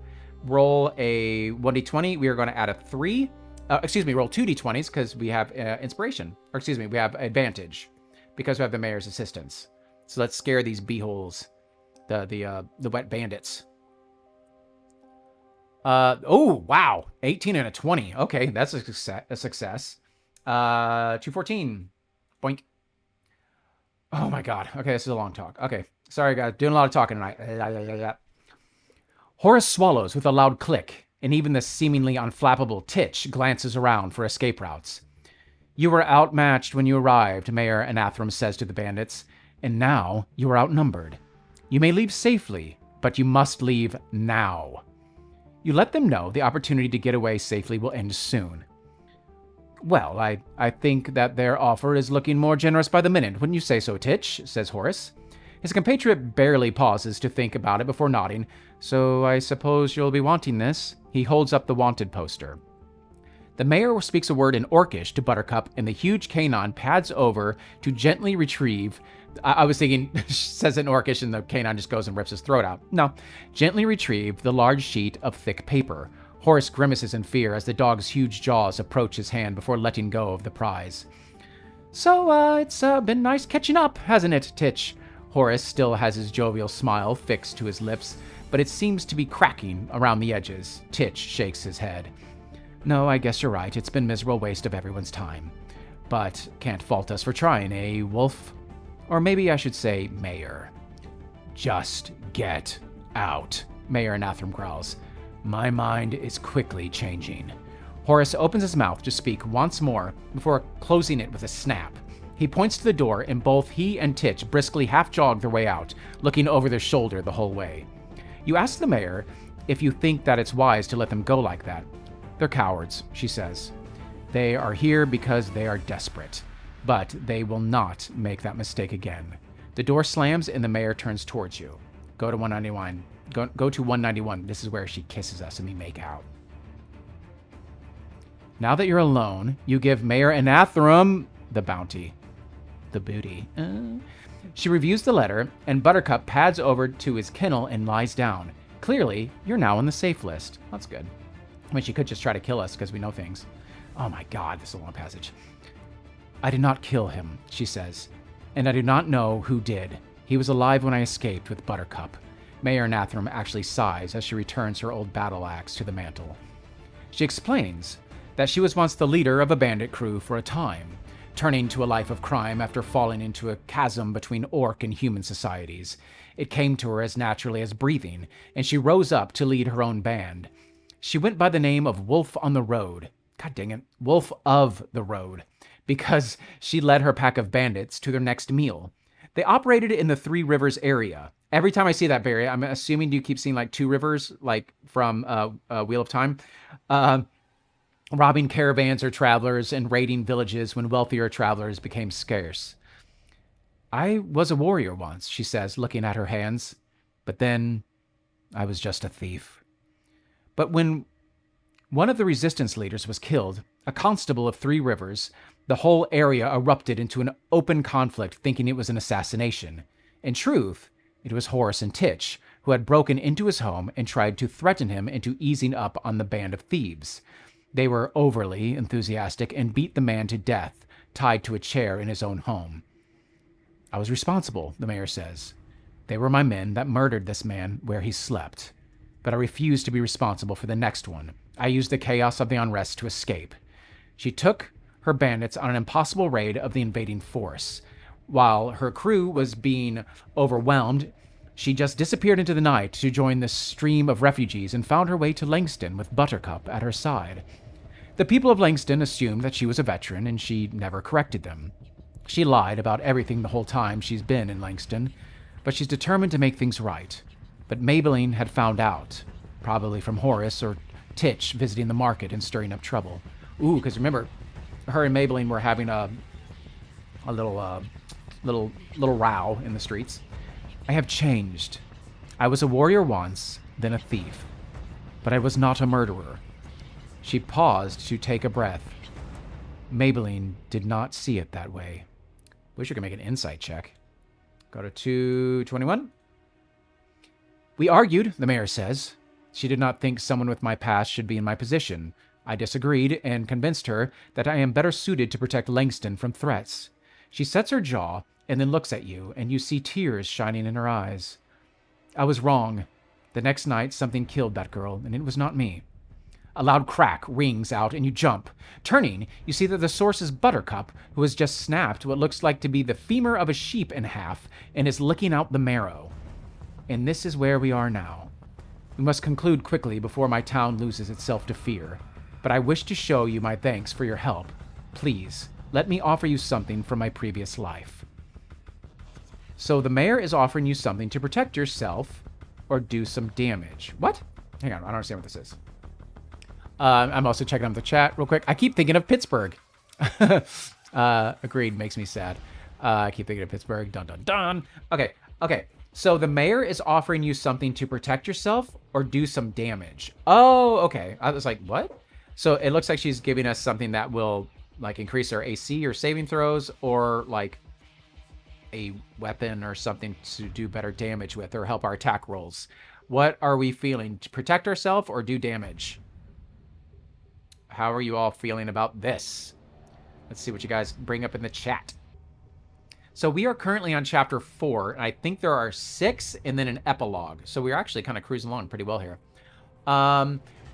Roll a 1d20. We are going to add a 3. Roll 2 d20s because we have inspiration. Or we have advantage because we have the mayor's assistance. So let's scare these beeholes, the wet bandits. Oh, wow. 18 and a 20. Okay, that's a success. 214. Boink. Oh my god. Okay, this is a long talk. Okay, sorry guys. Doing a lot of talking tonight. Horace swallows with a loud click, and even the seemingly unflappable Titch glances around for escape routes. You were outmatched when you arrived, Mayor Anathram says to the bandits, and now you are outnumbered. You may leave safely, but you must leave now. You let them know the opportunity to get away safely will end soon. Well, I think that their offer is looking more generous by the minute, wouldn't you say so, Titch? Says Horace. His compatriot barely pauses to think about it before nodding. So I suppose you'll be wanting this. He holds up the wanted poster. The mayor speaks a word in Orcish to Buttercup, and the huge canine pads over to gently retrieve. I was thinking, says it in Orcish, and the canine just goes and rips his throat out. No, gently retrieve the large sheet of thick paper. Horace grimaces in fear as the dog's huge jaws approach his hand before letting go of the prize. So, it's been nice catching up, hasn't it, Titch? Horace still has his jovial smile fixed to his lips, but it seems to be cracking around the edges. Titch shakes his head. No, I guess you're right. It's been a miserable waste of everyone's time. But can't fault us for trying, eh, Wolf? Or maybe I should say Mayor. Just get out, Mayor Anathram growls. My mind is quickly changing. Horace opens his mouth to speak once more before closing it with a snap. He points to the door, and both he and Titch briskly half-jog their way out, looking over their shoulder the whole way. You ask the mayor if you think that it's wise to let them go like that. They're cowards, she says. They are here because they are desperate, but they will not make that mistake again. The door slams and the mayor turns towards you. Go to 191. Go to 191. This is where she kisses us and we make out. Now that you're alone, you give Mayor Anathram the bounty. The booty. She reviews the letter, and Buttercup pads over to his kennel and lies down. Clearly, you're now on the safe list. That's good. I mean, she could just try to kill us because we know things. Oh my god, this is a long passage. I did not kill him, she says, and I do not know who did. He was alive when I escaped with Buttercup. Mayor Nathram actually sighs as she returns her old battle axe to the mantle. She explains that she was once the leader of a bandit crew for a time, turning to a life of crime after falling into a chasm between orc and human societies. It came to her as naturally as breathing, and she rose up to lead her own band. She went by the name of Wolf on the Road. God dang it, Wolf of the Road, because she led her pack of bandits to their next meal. They operated in the Three Rivers area. Every time I see that, Barry, I'm assuming you keep seeing like Two Rivers, like from Wheel of Time. Robbing caravans or travelers and raiding villages when wealthier travelers became scarce. I was a warrior once, she says, looking at her hands, but then I was just a thief. But when one of the resistance leaders was killed, a constable of Three Rivers, the whole area erupted into an open conflict, thinking it was an assassination. In truth, it was Horace and Titch, who had broken into his home and tried to threaten him into easing up on the band of thieves. They were overly enthusiastic and beat the man to death, tied to a chair in his own home. I was responsible, the mayor says. They were my men that murdered this man where he slept. But I refused to be responsible for the next one. I used the chaos of the unrest to escape. She took her bandits on an impossible raid of the invading force. While her crew was being overwhelmed, she just disappeared into the night to join the stream of refugees and found her way to Langston with Buttercup at her side. The people of Langston assumed that she was a veteran, and she never corrected them. She lied about everything the whole time she's been in Langston, but she's determined to make things right. But Maybelline had found out, probably from Horace or Titch visiting the market and stirring up trouble. Ooh, because remember, her and Maybelline were having a little row in the streets. I have changed. I was a warrior once, then a thief. But I was not a murderer. She paused to take a breath. Maybelline did not see it that way. Wish you could make an insight check. Go to 221. We argued, the mayor says. She did not think someone with my past should be in my position. I disagreed and convinced her that I am better suited to protect Langston from threats. She sets her jaw and then looks at you, and you see tears shining in her eyes. I was wrong. The next night, something killed that girl, and it was not me. A loud crack rings out, and you jump. Turning, you see that the source is Buttercup, who has just snapped what looks like to be the femur of a sheep in half and is licking out the marrow. And this is where we are now. We must conclude quickly before my town loses itself to fear. But I wish to show you my thanks for your help. Please, let me offer you something from my previous life. So the mayor is offering you something to protect yourself or do some damage. What? Hang on, I don't understand what this is. I'm also checking out the chat real quick. I keep thinking of Pittsburgh. Agreed, makes me sad. I keep thinking of Pittsburgh. Dun, dun, dun. Okay. So the mayor is offering you something to protect yourself or do some damage. Oh, okay. I was like, what? So it looks like she's giving us something that will like increase our AC or saving throws, or like a weapon or something to do better damage with or help our attack rolls. What are we feeling? To protect ourselves or do damage? How are you all feeling about this? Let's see what you guys bring up in the chat. So we are currently on chapter 4, and I think there are 6 and then an epilogue. So we're actually kind of cruising along pretty well here.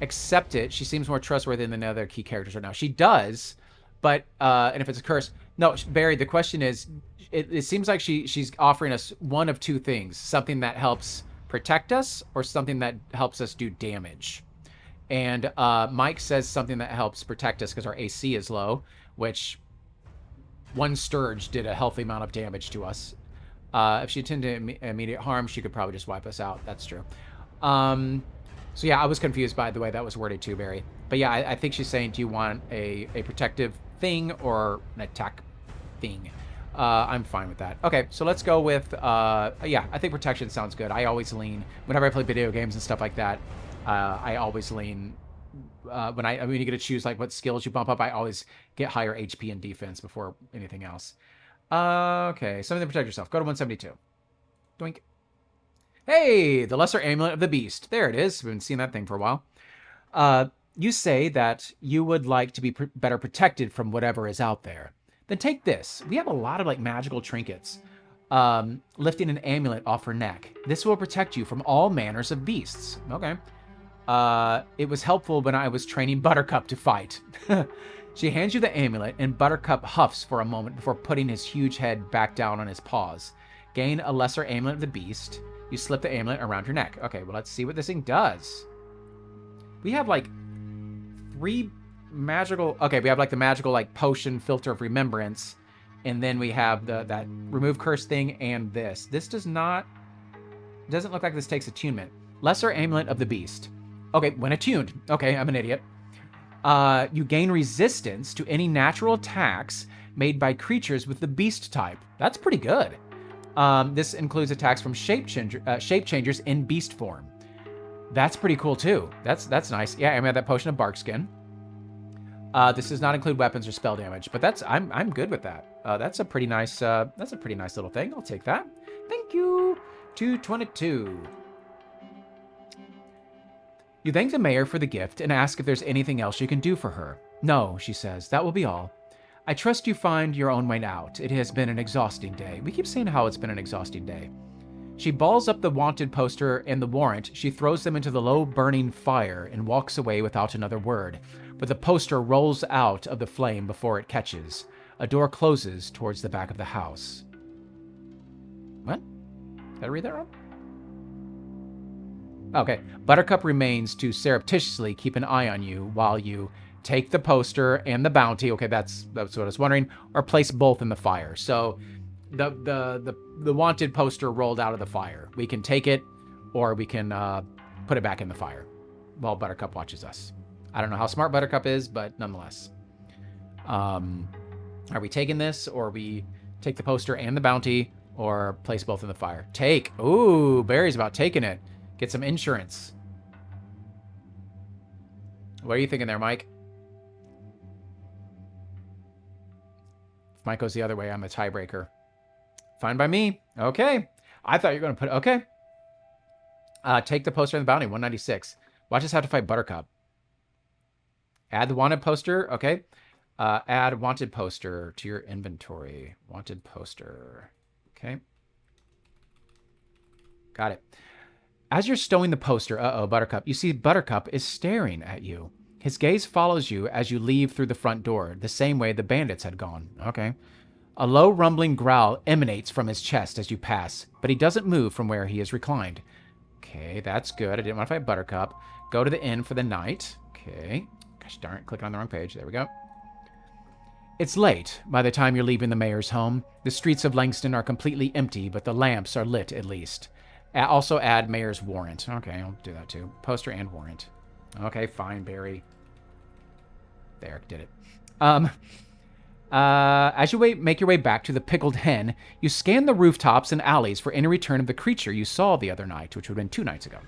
Accept it. She seems more trustworthy than the other key characters right now. She does, but and if it's a curse, no, Barry. The question is, it seems like she's offering us one of two things: something that helps protect us, or something that helps us do damage. And Mike says something that helps protect us because our AC is low, which one Sturge did a healthy amount of damage to us. If she attended immediate harm, she could probably just wipe us out. That's true. So yeah, I was confused by the way that was worded too, Barry. But yeah, I think she's saying, do you want a protective thing or an attack thing? I'm fine with that. Okay, so let's go with, yeah, I think protection sounds good. I always lean, whenever I play video games and stuff like that, I always lean, when you get to choose like what skills you bump up, I always get higher HP and defense before anything else. Okay, something to protect yourself. Go to 172. Doink. Hey, the Lesser Amulet of the Beast. There it is. We've been seeing that thing for a while. You say that you would like to be better protected from whatever is out there. Then take this. We have a lot of like magical trinkets. Lifting an amulet off her neck. This will protect you from all manners of beasts. Okay. It was helpful when I was training Buttercup to fight. She hands you the amulet, and Buttercup huffs for a moment before putting his huge head back down on his paws. Gain a Lesser Amulet of the Beast. You slip the amulet around your neck. Okay, well, let's see what this thing does. We have, like, 3 magical... Okay, we have, like, the magical, like, potion filter of remembrance. And then we have that remove curse thing and this. This does not... Doesn't look like this takes attunement. Lesser Amulet of the Beast. Okay, when attuned. Okay, I'm an idiot. You gain resistance to any natural attacks made by creatures with the beast type. That's pretty good. This includes attacks from shape changers in beast form. That's pretty cool too. That's nice. Yeah, I have that potion of bark skin. This does not include weapons or spell damage, but I'm good with that. That's a pretty nice little thing. I'll take that. Thank you. 222. You thank the mayor for the gift and ask if there's anything else you can do for her. No, she says, that will be all. I trust you find your own way out. It has been an exhausting day. We keep saying how it's been an exhausting day. She balls up the wanted poster and the warrant. She throws them into the low burning fire and walks away without another word. But the poster rolls out of the flame before it catches. A door closes towards the back of the house. What? Did I read that wrong? Okay. Buttercup remains to surreptitiously keep an eye on you while you take the poster and the bounty. Okay, that's what I was wondering. Or place both in the fire. So the wanted poster rolled out of the fire. We can take it, or we can put it back in the fire while Buttercup watches us. I don't know how smart Buttercup is, but nonetheless. Are we taking this, or we take the poster and the bounty, or place both in the fire? Take. Ooh, Barry's about taking it. Get some insurance. What are you thinking there, Mike? If Mike goes the other way, I'm a tiebreaker. Fine by me. Okay. I thought you were going to put... Okay. Take the poster and the bounty, 196. Watch us have to fight Buttercup. Add the wanted poster. Okay. Add wanted poster to your inventory. Wanted poster. Okay. Got it. As you're stowing the poster, Buttercup, you see Buttercup is staring at you. His gaze follows you as you leave through the front door, the same way the bandits had gone. Okay. A low rumbling growl emanates from his chest as you pass, but he doesn't move from where he is reclined. Okay, that's good. I didn't want to fight Buttercup. Go to the inn for the night. Okay. Gosh darn it, clicking on the wrong page. There we go. It's late by the time you're leaving the mayor's home. The streets of Langston are completely empty, but the lamps are lit at least. Also add mayor's warrant. Okay, I'll do that too. Poster and warrant. Okay, fine, Barry. There, did it. As you make your way back to the Pickled Hen, you scan the rooftops and alleys for any return of the creature you saw the other night, which would have been 2 nights ago.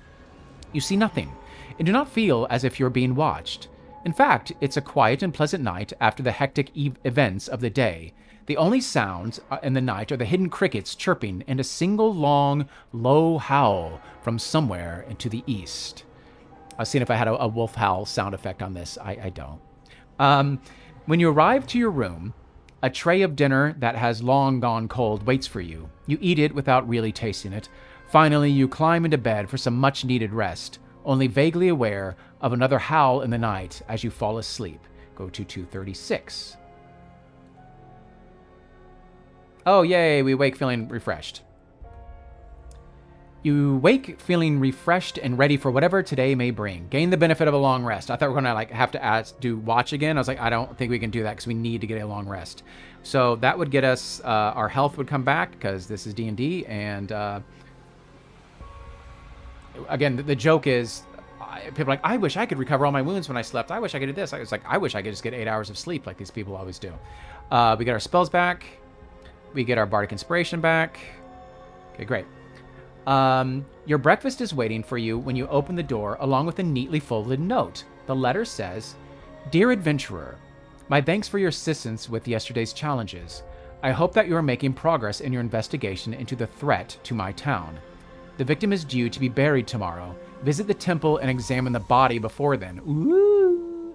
You see nothing, and do not feel as if you're being watched. In fact, it's a quiet and pleasant night after the hectic events of the day. The only sounds in the night are the hidden crickets chirping and a single long, low howl from somewhere into the east. I was seeing if I had a wolf howl sound effect on this. I don't. When you arrive to your room, a tray of dinner that has long gone cold waits for you. You eat it without really tasting it. Finally, you climb into bed for some much-needed rest, only vaguely aware of another howl in the night as you fall asleep. Go to 236. Oh, yay, we wake feeling refreshed. You wake feeling refreshed and ready for whatever today may bring. Gain the benefit of a long rest. I thought we were going to have to do watch again. I was like, I don't think we can do that because we need to get a long rest. So that would get us, our health would come back because this is D&D. And again, the joke is, people are like, I wish I could recover all my wounds when I slept. I wish I could do this. I was like, I wish I could just get 8 hours of sleep like these people always do. We get our spells back. We get our bardic inspiration back. Okay, great. Your breakfast is waiting for you when you open the door, along with a neatly folded note. The letter says, Dear Adventurer, my thanks for your assistance with yesterday's challenges. I hope that you are making progress in your investigation into the threat to my town. The victim is due to be buried tomorrow. Visit the temple and examine the body before then. Ooh.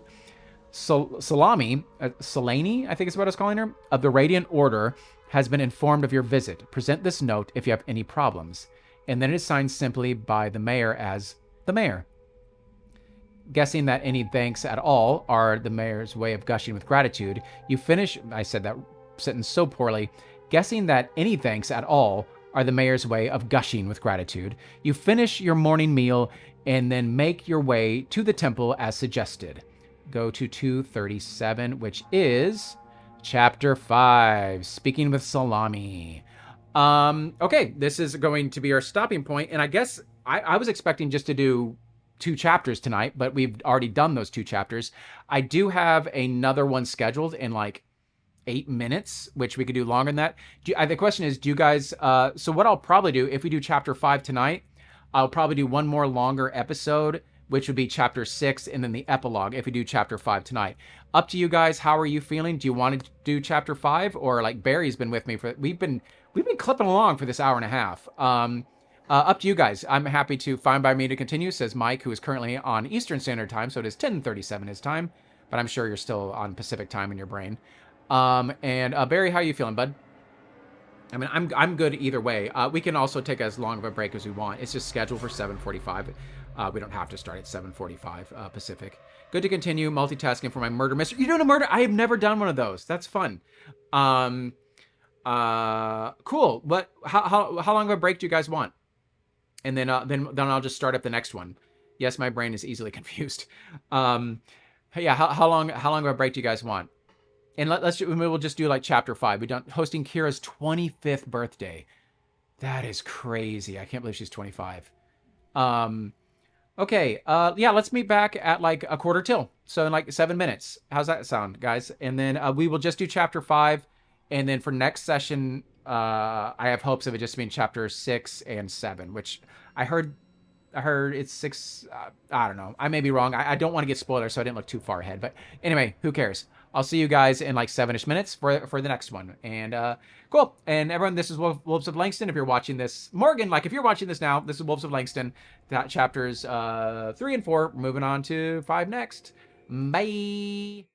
Salani, I think is what I was calling her, of the Radiant Order, has been informed of your visit. Present this note if you have any problems. And then it is signed simply by the mayor as the mayor. Guessing that any thanks at all are the mayor's way of gushing with gratitude, you finish... I said that sentence so poorly. Guessing that any thanks at all are the mayor's way of gushing with gratitude, you finish your morning meal and then make your way to the temple as suggested. Go to 237, which is Chapter 5, Speaking with Salami. Okay, this is going to be our stopping point, and I guess I was expecting just to do 2 chapters tonight, but we've already done those 2 chapters. I do have another one scheduled in like 8 minutes, which we could do longer than that. The question is, do you guys, so what I'll probably do, if we do chapter 5 tonight, I'll probably do one more longer episode, which would be chapter 6, and then the epilogue if we do chapter 5 tonight. Up to you guys. How are you feeling? Do you want to do chapter 5? Or like Barry's been with me for, we've been clipping along for this hour and a half. Up to you guys. I'm happy to, fine by me to continue, says Mike, who is currently on Eastern Standard Time, so it is 10:37 his time, but I'm sure you're still on Pacific Time in your brain. Barry, how are you feeling, bud? I mean, I'm good either way. We can also take as long of a break as we want. It's just scheduled for 7:45. We don't have to start at 7:45 Pacific. Good to continue multitasking for my murder mystery. You're doing a murder? I have never done one of those. That's fun. Cool. What? How long of a break do you guys want? And then I'll just start up the next one. Yes, my brain is easily confused. Yeah. How long of a break do you guys want? And we'll just do like chapter 5. We're done hosting Kira's 25th birthday. That is crazy. I can't believe she's 25. Okay. Yeah, let's meet back at like a quarter till. So in like 7 minutes. How's that sound, guys? And then we will just do chapter 5. And then for next session, I have hopes of it just being chapter 6 and 7, which I heard it's 6. I don't know. I may be wrong. I don't want to get spoilers, so I didn't look too far ahead. But anyway, who cares? I'll see you guys in like 7-ish minutes for the next one. And cool. And everyone, this is Wolves of Langston. If you're watching this, Morgan, like if you're watching this now, this is Wolves of Langston. That chapters 3 and 4. Moving on to 5 next. Bye.